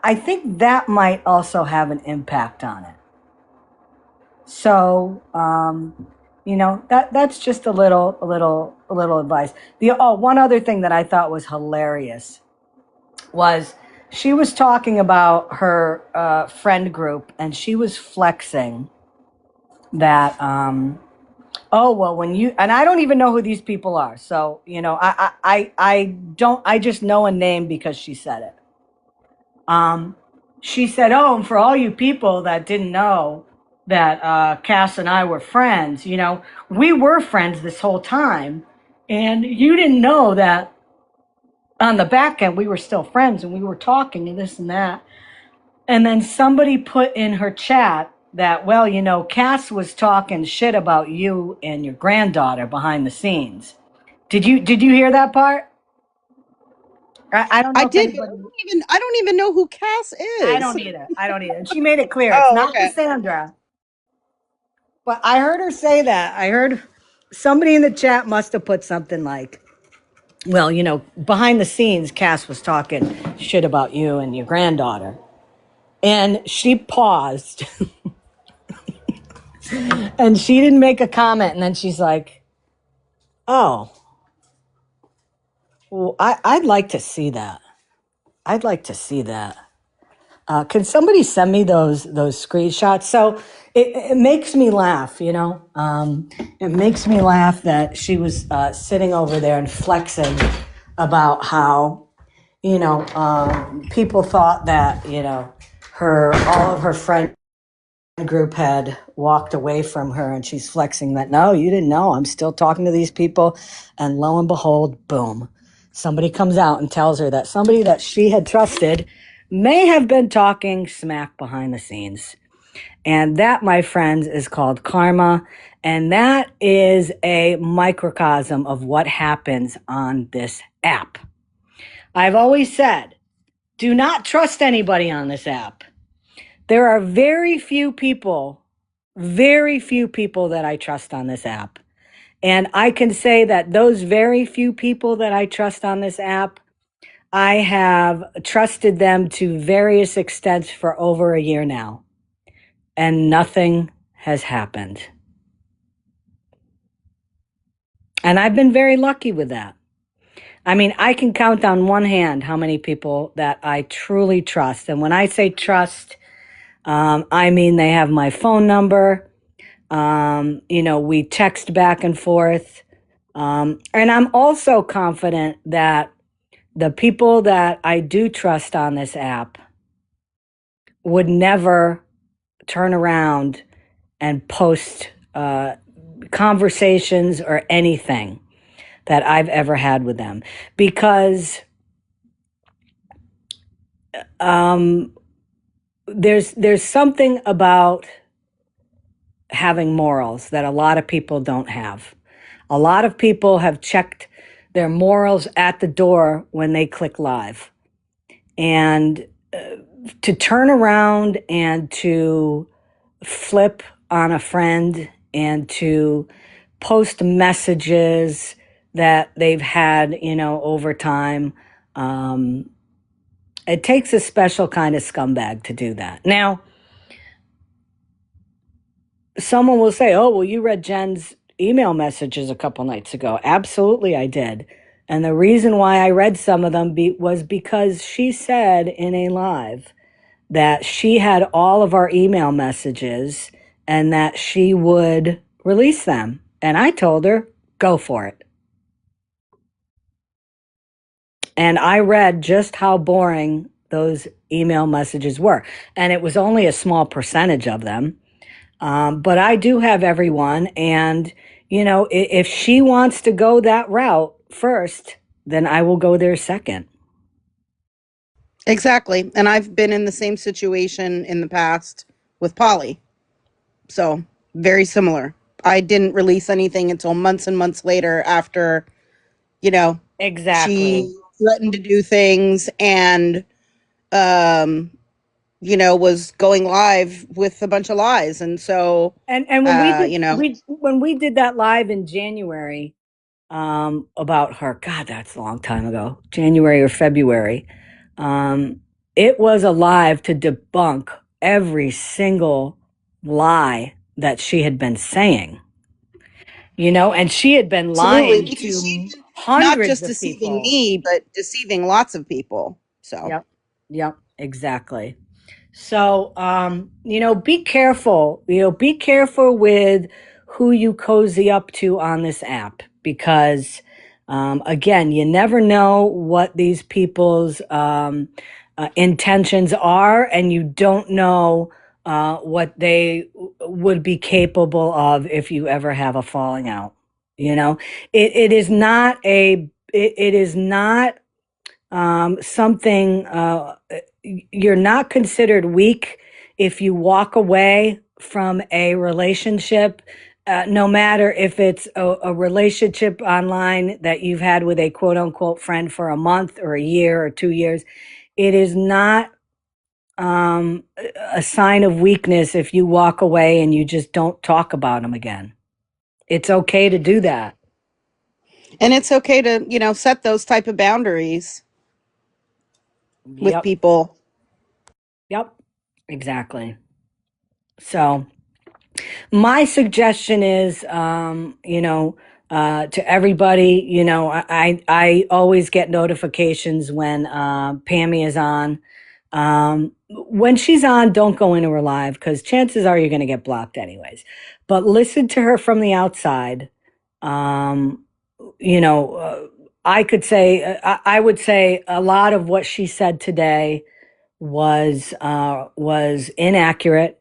I think that might also have an impact on it. So that's just a little advice. One other thing that I thought was hilarious was she was talking about her friend group, and she was flexing that oh, well, when you, and I don't even know who these people are. So, I just know a name because she said it. She said, oh, and for all you people that didn't know that Cass and I were friends, we were friends this whole time. And you didn't know that on the back end, we were still friends and we were talking and this and that. And then somebody put in her chat that, well, Cass was talking shit about you and your granddaughter behind the scenes. Did you hear that part? I don't know I if did, but anybody. I don't even know who Cass I is. don't either. I don't either. And she made it clear it's Oh, not okay. Cassandra. But I heard her say that. I heard somebody in the chat must have put something like, well, behind the scenes, Cass was talking shit about you and your granddaughter. And she paused and she didn't make a comment. And then she's like, oh, well, I'd like to see that. I'd like to see that. Can somebody send me those screenshots? So it makes me laugh, it makes me laugh that she was sitting over there and flexing about how, people thought that, all of her friend group had walked away from her, and she's flexing that, no, you didn't know, I'm still talking to these people. And lo and behold, boom, somebody comes out and tells her that somebody that she had trusted may have been talking smack behind the scenes. And that, my friends, is called karma. And that is a microcosm of what happens on this app. I've always said, do not trust anybody on this app. There are very few people that I trust on this app. And I can say that those very few people that I trust on this app, I have trusted them to various extents for over a year now. And nothing has happened. And I've been very lucky with that. I mean, I can count on one hand how many people that I truly trust. And when I say trust, I mean they have my phone number. We text back and forth. And I'm also confident that the people that I do trust on this app would never turn around and post conversations or anything that I've ever had with them, because there's something about having morals that a lot of people don't have. A lot of people have checked their morals at the door when they click live. And to turn around and to flip on a friend and to post messages that they've had, over time, it takes a special kind of scumbag to do that. Now, someone will say, oh, well, you read Jen's email messages a couple nights ago. Absolutely, I did. And the reason why I read some of them was because she said in a live that she had all of our email messages and that she would release them. And I told her, go for it. And I read just how boring those email messages were. And it was only a small percentage of them. But I do have everyone. And, if she wants to go that route first, then I will go there second. Exactly. And I've been in the same situation in the past with Polly. So, very similar. I didn't release anything until months and months later after, you know, Exactly. she threatened to do things and, um, was going live with a bunch of lies. And so, And when we did you know, when we did that live in January, about her, God, that's a long time ago, January or February. Um, it was a live to debunk every single lie that she had been saying, and she had been absolutely, lying because she'd to been not hundreds just of deceiving people. me, but deceiving lots of people. So, Yep. Yep. Exactly. So, be careful. Be careful with who you cozy up to on this app because, again, you never know what these people's intentions are, and you don't know what they would be capable of if you ever have a falling out. It is not it is not something you're not considered weak if you walk away from a relationship, no matter if it's a relationship online that you've had with a quote unquote friend for a month or a year or 2 years. It is not a sign of weakness if you walk away and you just don't talk about them again. It's okay to do that. and it's okay to, set those type of boundaries with Yep. people. Yep. Exactly. So, my suggestion is, to everybody, I always get notifications when Pammy is on. When she's on, don't go into her live because chances are you're going to get blocked anyways. But listen to her from the outside. Um, you know, uh, I could say, I would say a lot of what she said today was inaccurate.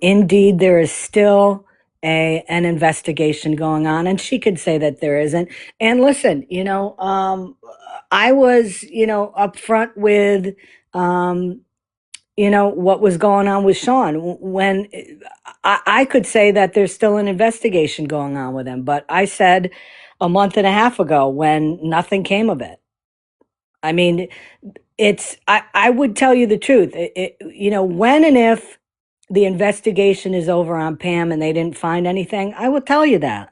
Indeed, there is still an investigation going on, and she could say that there isn't. And listen, I was upfront with what was going on with Sean when I could say that there's still an investigation going on with him, but I said a month and a half ago when nothing came of it. I mean, I would tell you the truth. When and if the investigation is over on Pam and they didn't find anything, I will tell you that.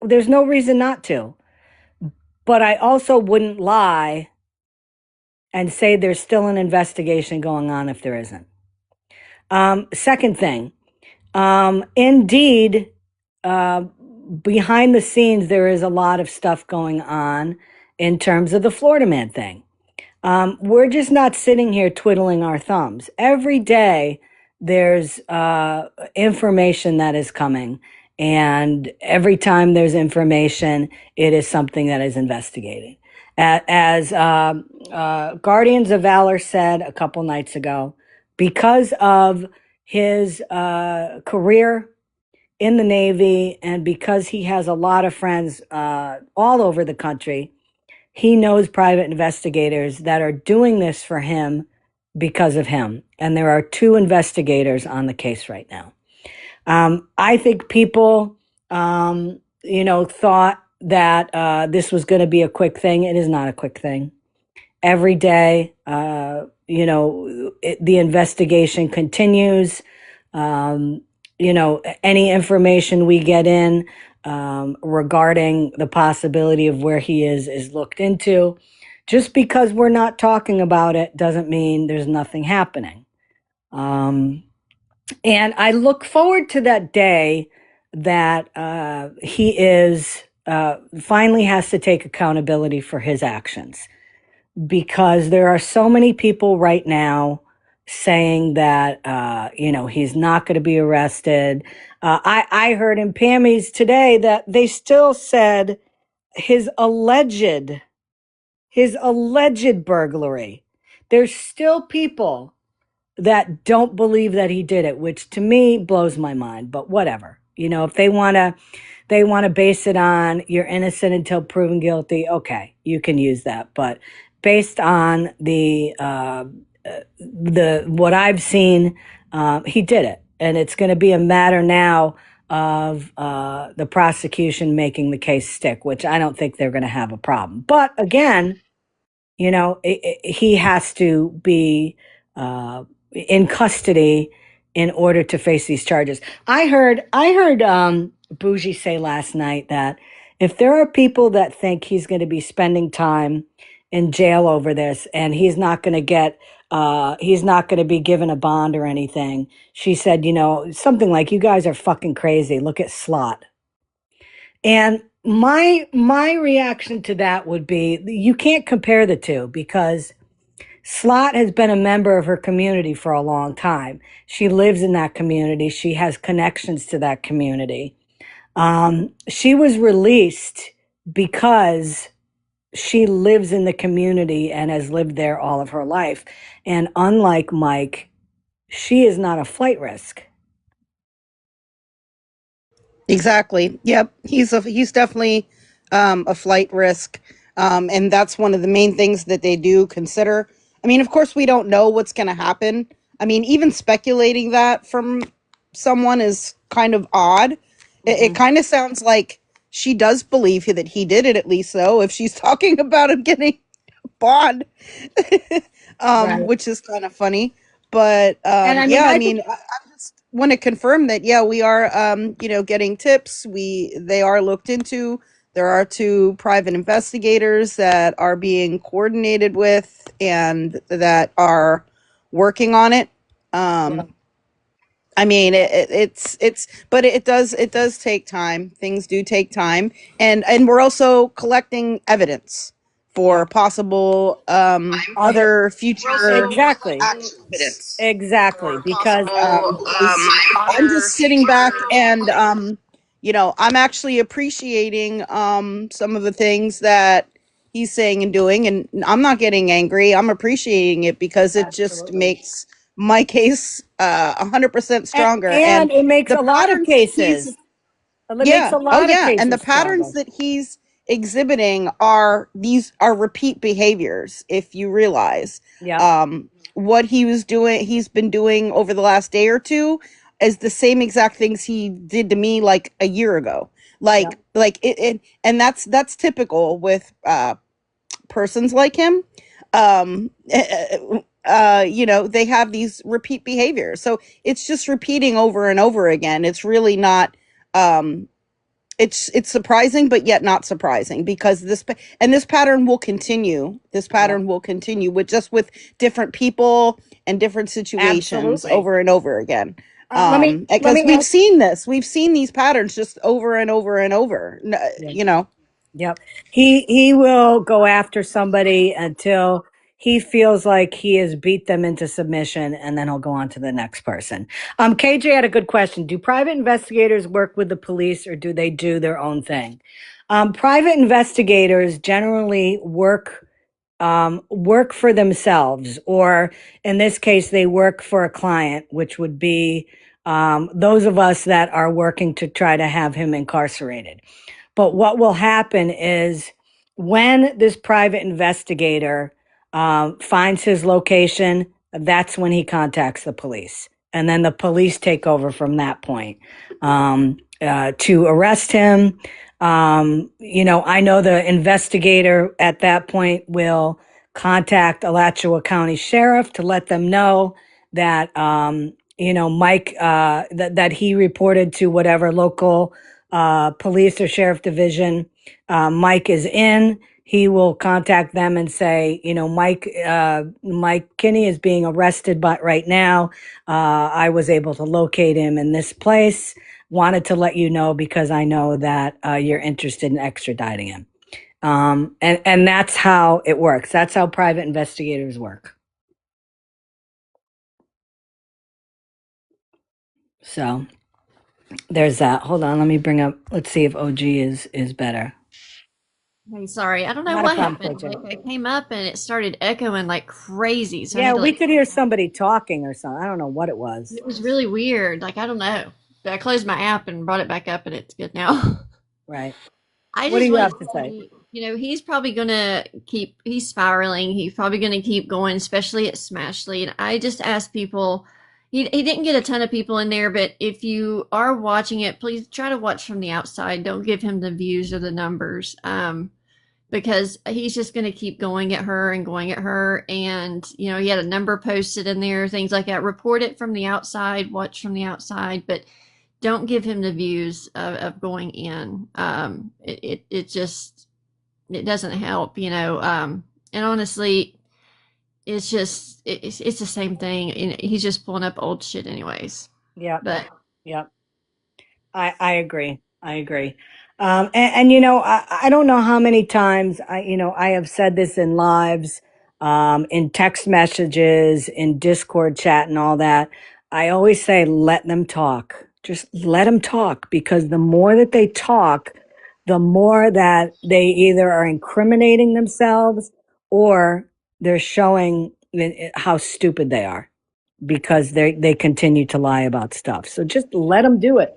There's no reason not to. But I also wouldn't lie and say there's still an investigation going on if there isn't. Second thing, indeed, uh, behind the scenes, there is a lot of stuff going on in terms of the Florida Man thing. We're just not sitting here twiddling our thumbs. Every day there's information that is coming. And every time there's information, it is something that is investigated. As Guardians of Valor said a couple nights ago, because of his career in the Navy and because he has a lot of friends all over the country, he knows private investigators that are doing this for him because of him. And there are two investigators on the case right now. I think people, thought that this was going to be a quick thing. It is not a quick thing. Every day, the investigation continues. Um, any information we get in regarding the possibility of where he is looked into. Just because we're not talking about it doesn't mean there's nothing happening. And I look forward to that day that he is finally has to take accountability for his actions because there are so many people right now saying that he's not going to be arrested. I heard in Pammy's today that they still said his alleged burglary. There's still people that don't believe that he did it, which to me blows my mind, but whatever. If they want to base it on you're innocent until proven guilty, okay, you can use that. But based on the what I've seen, he did it, and it's going to be a matter now of the prosecution making the case stick, which I don't think they're going to have a problem. But again, he has to be in custody in order to face these charges. I heard Bougie say last night that if there are people that think he's going to be spending time in jail over this and he's not going to be given a bond or anything, she said, something like, "You guys are fucking crazy. Look at Slot." And my reaction to that would be you can't compare the two because Slot has been a member of her community for a long time. She lives in that community. She has connections to that community. She was released because she lives in the community and has lived there all of her life. And unlike Mike, she is not a flight risk. Exactly. Yep. He's definitely a flight risk, and that's one of the main things that they do consider. I mean, of course, we don't know what's going to happen. I mean, even speculating that from someone is kind of odd. It Mhm. kind of sounds like she does believe that he did it, at least, though, if she's talking about him getting bond, Right. which is kind of funny. But And I mean, yeah, I I think mean, I just want to confirm that yeah, we are getting tips. They are looked into. There are two private investigators that are being coordinated with and that are working on it. yeah, Um, I mean, but it does take time. Things do take time, and we're also collecting evidence yeah. for possible Other other future exactly. actions. Exactly. Because Because I'm just sitting back and I'm actually appreciating some of the things that he's saying and doing, and I'm not getting angry. I'm appreciating it because it just absolutely. makes my case 100% And, stronger. And and it makes the a lot of patterns that he's cases. It makes yeah. a Oh, lot of yeah. And the cases patterns stronger. that he's exhibiting are repeat behaviors. If you realize, Yep. what he's been doing over the last day or two, is the same exact things he did to me like a year ago. Yep. And that's typical with persons like him. Um, they have these repeat behaviors, so it's just repeating over and over again. It's really not. Um, it's surprising but yet not surprising because this pattern will continue. This Yep. pattern will continue with different people and different situations Absolutely. over and over again. Let Because me ask. we've seen these patterns just over and over and over. Yeah. You know. Yep. He will go after somebody until he feels like he has beat them into submission, and then he'll go on to the next person. KJ had a good question. Do private investigators work with the police or do they do their own thing? Private investigators generally work for themselves, or in this case, they work for a client, which would be those of us that are working to try to have him incarcerated. But what will happen is when this private investigator finds his location, that's when he contacts the police. And then the police take over from that point to arrest him. I know the investigator at that point will contact Alachua County Sheriff to let them know that, Mike, that he reported to whatever local police or sheriff division Mike is in. He will contact them and say, Mike Kinney is being arrested, but right now, I was able to locate him in this place. Wanted to let you know because I know that you're interested in extraditing him. And that's how it works. That's how private investigators work. So there's that. Hold on, let me bring up. Let's see if OG is better. Hey, sorry. I don't know Not a what problem, happened. KJ. Like I came up and it started echoing like crazy. So I Yeah, had to we like could hear somebody talking or something. I don't know what it was. it was really weird. Like I don't know. But I closed my app and brought it back up and it's good now. Right. I What do just you wanted have to to say? say, he's probably gonna he's spiraling. He's probably gonna keep going, especially at Smashly. And I just ask people, he didn't get a ton of people in there, but if you are watching it, please try to watch from the outside. Don't give him the views or the numbers. Because he's just going to keep going at her and going at her. And, he had a number posted in there, things like that. Report it from the outside, watch from the outside, but don't give him the views of going in. It just, it doesn't help, and honestly, it's the same thing. And he's just pulling up old shit anyways. Yep. But Yep. I agree. I agree. And I don't know how many times I have said this in lives, in text messages, in Discord chat and all that. I always say, let them talk. Just let them talk, because the more that they talk, the more that they either are incriminating themselves or they're showing how stupid they are, because they continue to lie about stuff. So just let them do it.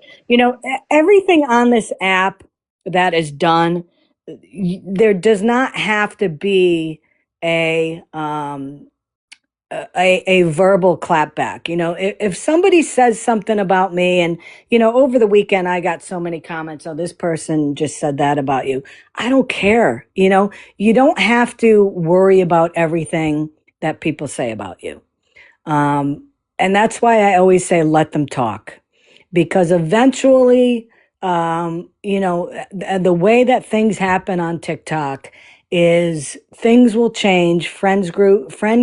Everything on this app that is done, there does not have to be a a verbal clapback. If somebody says something about me, and over the weekend I got so many comments, oh, this person just said that about you. I don't care. You don't have to worry about everything that people say about you. And that's why I always say, let them talk, because eventually, the way that things happen on TikTok is things will change. Friend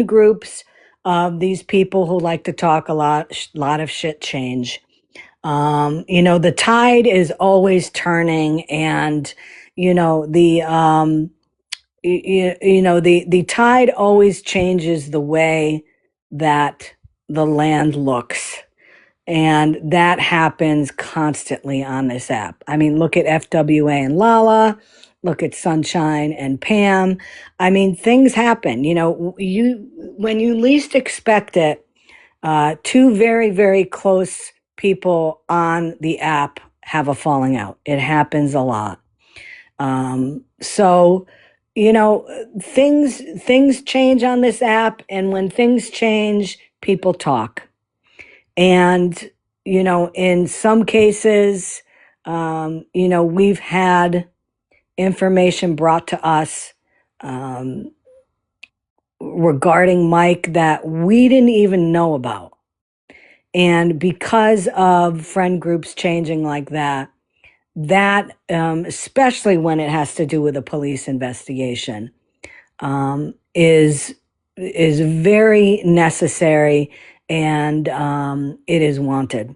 groups of these people who like to talk a lot of shit change. The tide is always turning, and the the tide always changes the way that the land looks, and that happens constantly on this app. I mean, look at FWA and Lala, look at Sunshine and Pam. I mean, things happen. You when you least expect it, two very, very close people on the app have a falling out. It happens a lot. So, things change on this app, and when things change, people talk. And in some cases, we've had information brought to us, um, regarding Mike, that we didn't even know about. And because of friend groups changing like that, especially when it has to do with a police investigation, is very necessary, and it is wanted.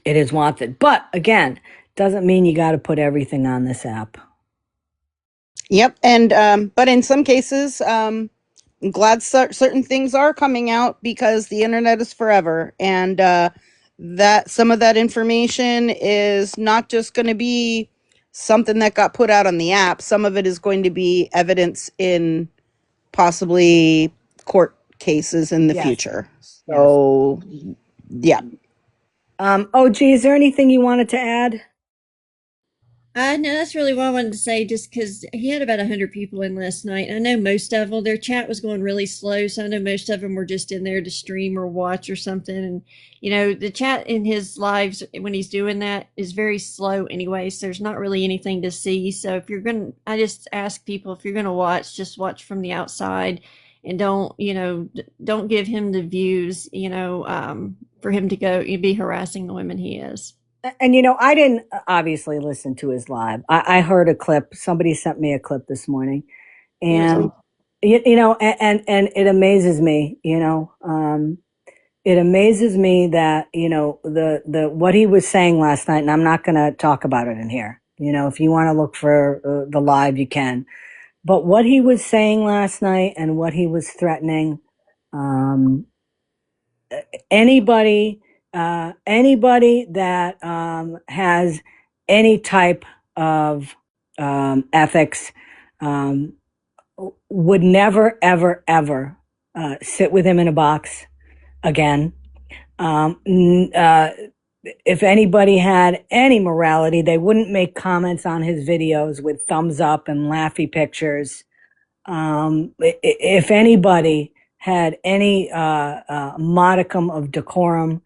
It is wanted. But again, doesn't mean you got to put everything on this app. Yep. And but in some cases, I'm glad certain things are coming out, because the internet is forever, and that some of that information is not just going to be something that got put out on the app. Some of it is going to be evidence in possibly court cases in the Yes. future. Yes. So, yeah. OG, is there anything you wanted to add? No, that's really what I wanted to say, just because he had about 100 people in last night. I know most of them, their chat was going really slow, so I know most of them were just in there to stream or watch or something. And, the chat in his lives, when he's doing that, is very slow anyway, so there's not really anything to see. So if you're going to, I just ask people, if you're going to watch, just watch from the outside, and don't give him the views, for him to go be harassing the women he is. And I didn't obviously listen to his live. I heard a clip. Somebody sent me a clip this morning, It was and and it amazes me. It amazes me that the what he was saying last night. And I'm not going to talk about it in here. If you want to look for the live, you can. But what he was saying last night and what he was threatening, um, anybody anybody that has any type of ethics um, would never, ever, ever sit with him in a box again. Um, if anybody had any morality, they wouldn't make comments on his videos with thumbs up and laughy pictures. If anybody had any modicum of decorum,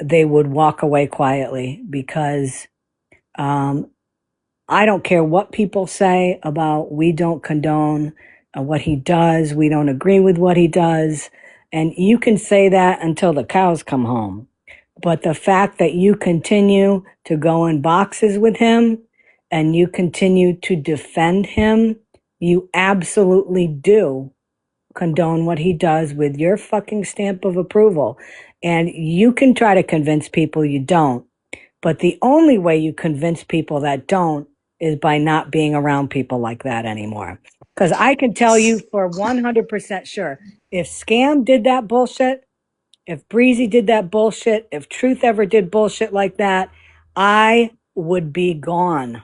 they would walk away quietly because um, I don't care what people say about we don't condone what he does, we don't agree with what he does. And you can say that until the cows come home. But the fact that you continue to go in boxes with him and you continue to defend him, you absolutely do condone what he does with your fucking stamp of approval. And you can try to convince people you don't. But the only way you convince people that don't is by not being around people like that anymore. Because I can tell you for 100% sure, if Scam did that bullshit, if Breezy did that bullshit, if Truth ever did bullshit like that, I would be gone.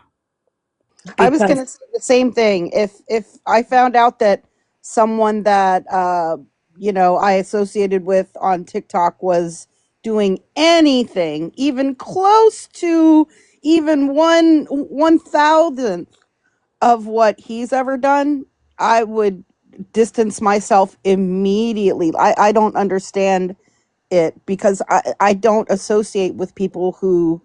I was Because going to say the same thing. If I found out that someone that I associated with on TikTok was doing anything even close to even 1/1000th of what he's ever done, I would distance myself immediately. I don't understand it because I don't associate with people who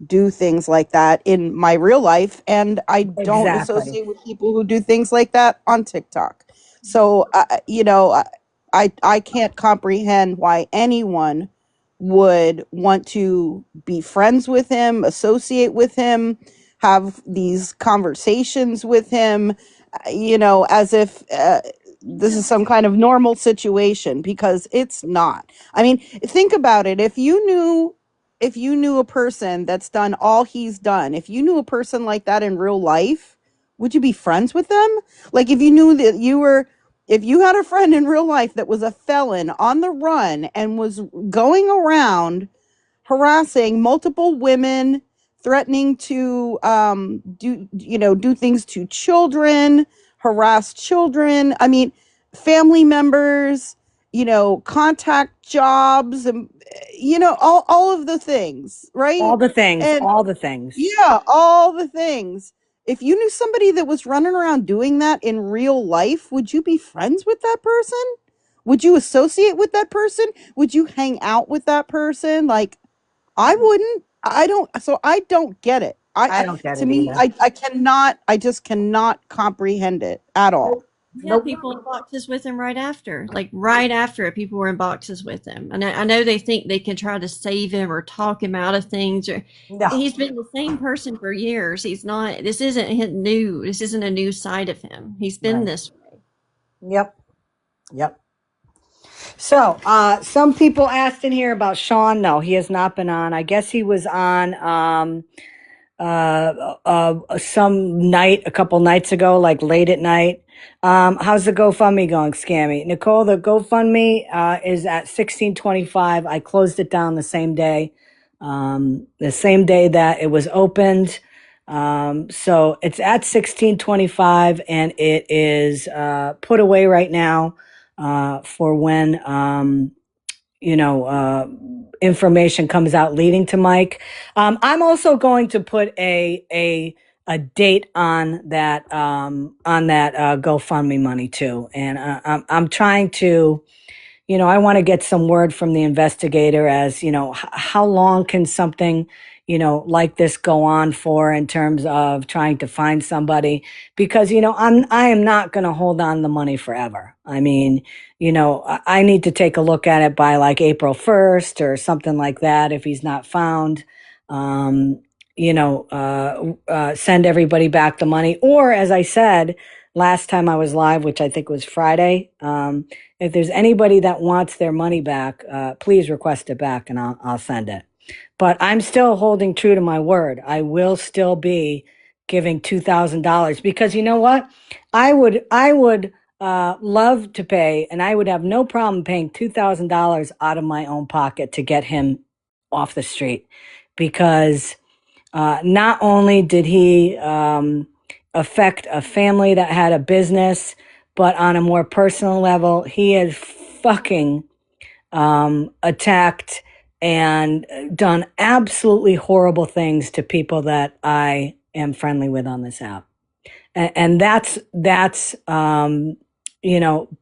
do things like that in my real life, and I don't exactly. associate with people who do things like that on TikTok. So I can't comprehend why anyone would want to be friends with him, associate with him, have these conversations with him, as if this is some kind of normal situation, because it's not. I mean, think about it. If you knew a person that's done all he's done, if you knew a person like that in real life, would you be friends with them? Like if you had a friend in real life that was a felon on the run and was going around harassing multiple women, threatening to do things to children, harass children. I mean, family members, contact jobs, and all of the things, right? All the things, And all the things. yeah, all the things. If you knew somebody that was running around doing that in real life, would you be friends with that person? Would you associate with that person? Would you hang out with that person? Like, I wouldn't. I don't. So I don't get it. I don't get To it me, either. I cannot. I just cannot comprehend it at all. He had Nope. people in boxes with him right after. Like right after it, people were in boxes with him. And I know they think they can try to save him or talk him out of things. Or No. he's been the same person for years. He's not. This isn't new. This isn't a new side of him. He's been Right. this way. Yep. Yep. So, some people asked in here about Sean. No, he has not been on. I guess he was on some night a couple nights ago, like late at night. How's the GoFundMe going, Scammy? Nicole, the GoFundMe is at 1625. I closed it down the same day that it was opened. So it's at 1625 and it is put away right now for when information comes out leading to Mike. I'm also going to put a date on that GoFundMe money too, and I'm trying to. I want to get some word from the investigator as, how long can something, like this go on for in terms of trying to find somebody? Because, I am not going to hold on the money forever. I mean, I need to take a look at it by like April 1st or something like that if he's not found. Um, send everybody back the money. Or, as I said last time I was live, which I think was Friday, if there's anybody that wants their money back, please request it back and I'll send it. But I'm still holding true to my word. I will still be giving $2,000 because you know what? I would love to pay, and I would have no problem paying $2,000 out of my own pocket to get him off the street, because not only did he affect a family that had a business, but on a more personal level, he had fucking attacked and done absolutely horrible things to people that I am friendly with on this app. And that's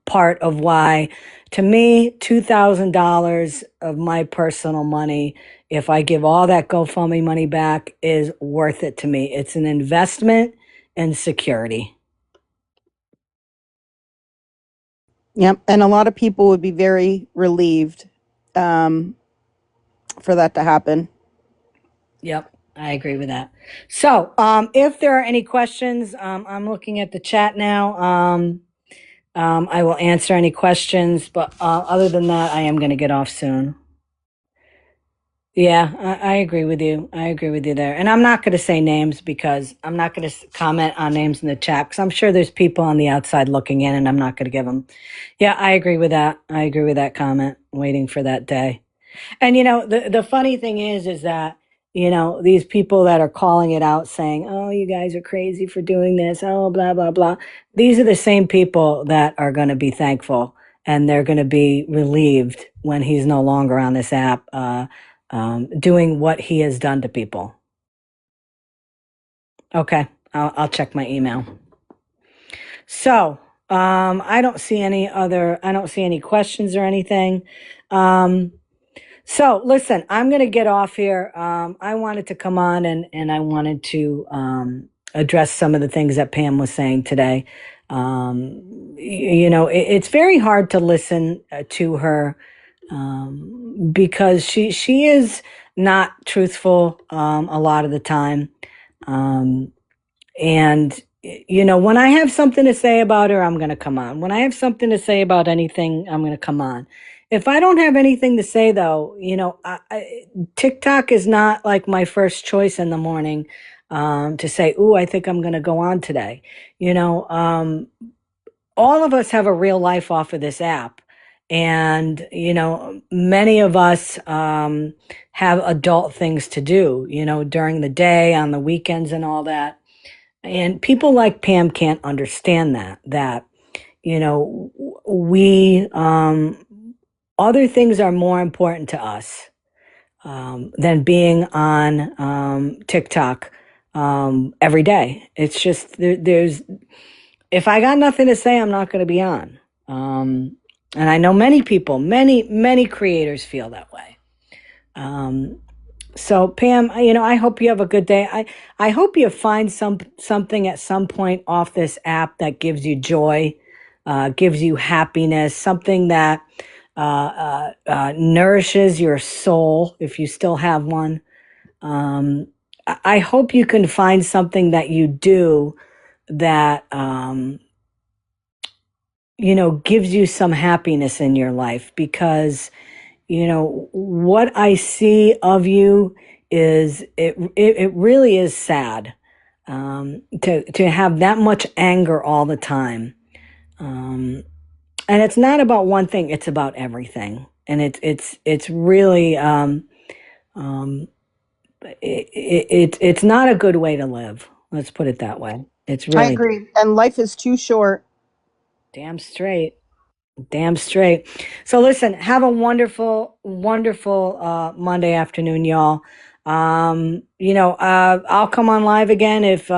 part of why, to me, $2,000 of my personal money, if I give all that GoFundMe money back, is worth it to me. It's an investment in security. Yep. And a lot of people would be very relieved for that to happen. Yep, I agree with that. So, if there are any questions, I'm looking at the chat now. I will answer any questions, but other than that, I am going to get off soon. Yeah, I agree with you. I agree with you there. And I'm not going to say names, because I'm not going to comment on names in the chat, because I'm sure there's people on the outside looking in, and I'm not going to give them. Yeah, I agree with that. I agree with that comment. Waiting for that day. And the funny thing is that these people that are calling it out, saying, "Oh, you guys are crazy for doing this," oh, blah blah blah. These are the same people that are going to be thankful, and they're going to be relieved when he's no longer on this app, doing what he has done to people. Okay, I'll check my email. So I don't see any questions or anything. So listen, I'm going to get off here. I wanted to come on, and I wanted to address some of the things that Pam was saying today. It's very hard to listen to her, because she is not truthful a lot of the time. And when I have something to say about her, I'm going to come on. When I have something to say about anything, I'm going to come on. If I don't have anything to say, though, TikTok is not like my first choice in the morning, to say, "Ooh, I think I'm going to go on today." All of us have a real life off of this app. And, many of us have adult things to do, during the day, on the weekends, and all that. And people like Pam can't understand that, we, other things are more important to us than being on TikTok every day. It's just, if I got nothing to say, I'm not going to be on. And I know many people, many creators feel that way. So Pam, I hope you have a good day. I hope you find something at some point off this app that gives you joy, gives you happiness, something that nourishes your soul, if you still have one. I hope you can find something that you do that gives you some happiness in your life, because what I see of you is, it really is sad, to have that much anger all the time. And it's not about one thing, it's about everything. And it's really, it's not a good way to live. Let's put it that way. It's I really agree. And life is too short. damn straight. Damn straight. So listen, have a wonderful, wonderful Monday afternoon, y'all. I'll come on live again if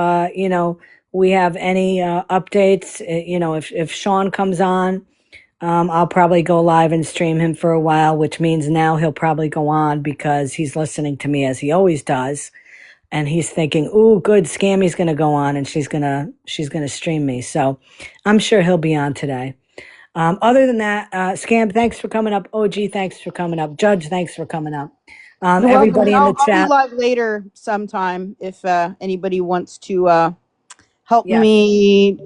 we have any updates. If Sean comes on, I'll probably go live and stream him for a while, which means now he'll probably go on, because he's listening to me as he always does. And he's thinking, "Ooh, good, Scammy's gonna go on, and she's gonna stream me." So I'm sure he'll be on today. Other than that, Scam, thanks for coming up. OG, thanks for coming up. Judge, thanks for coming up. You're welcome. Everybody And in the I'll be chat. live later sometime if anybody wants to help Yeah. me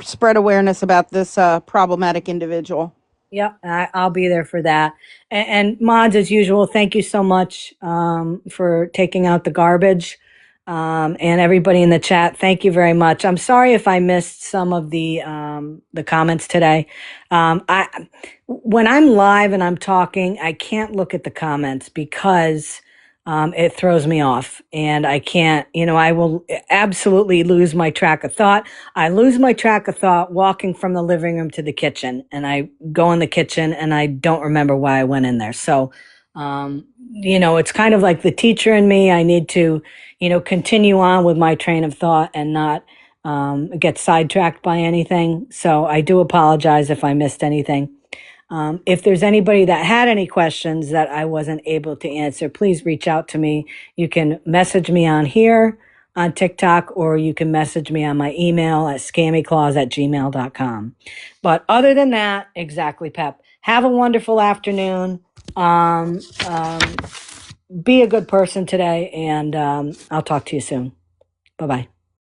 spread awareness about this problematic individual. Yep, I'll be there for that. And mods, as usual, thank you so much for taking out the garbage. and everybody in the chat, thank you very much. I'm sorry if I missed some of the comments today. When I'm live and I'm talking, I can't look at the comments because it throws me off, and I can't. I will absolutely lose my track of thought. I lose my track of thought walking from the living room to the kitchen, and I go in the kitchen and I don't remember why I went in there. So, it's kind of like the teacher in me. I need to continue on with my train of thought and not get sidetracked by anything. So I do apologize if I missed anything. If there's anybody that had any questions that I wasn't able to answer, please reach out to me. You can message me on here on TikTok, or you can message me on my email at scammyclaus@gmail.com. But other than that, exactly, Pep. Have a wonderful afternoon. Um, um, be a good person today, and I'll talk to you soon. Bye-bye.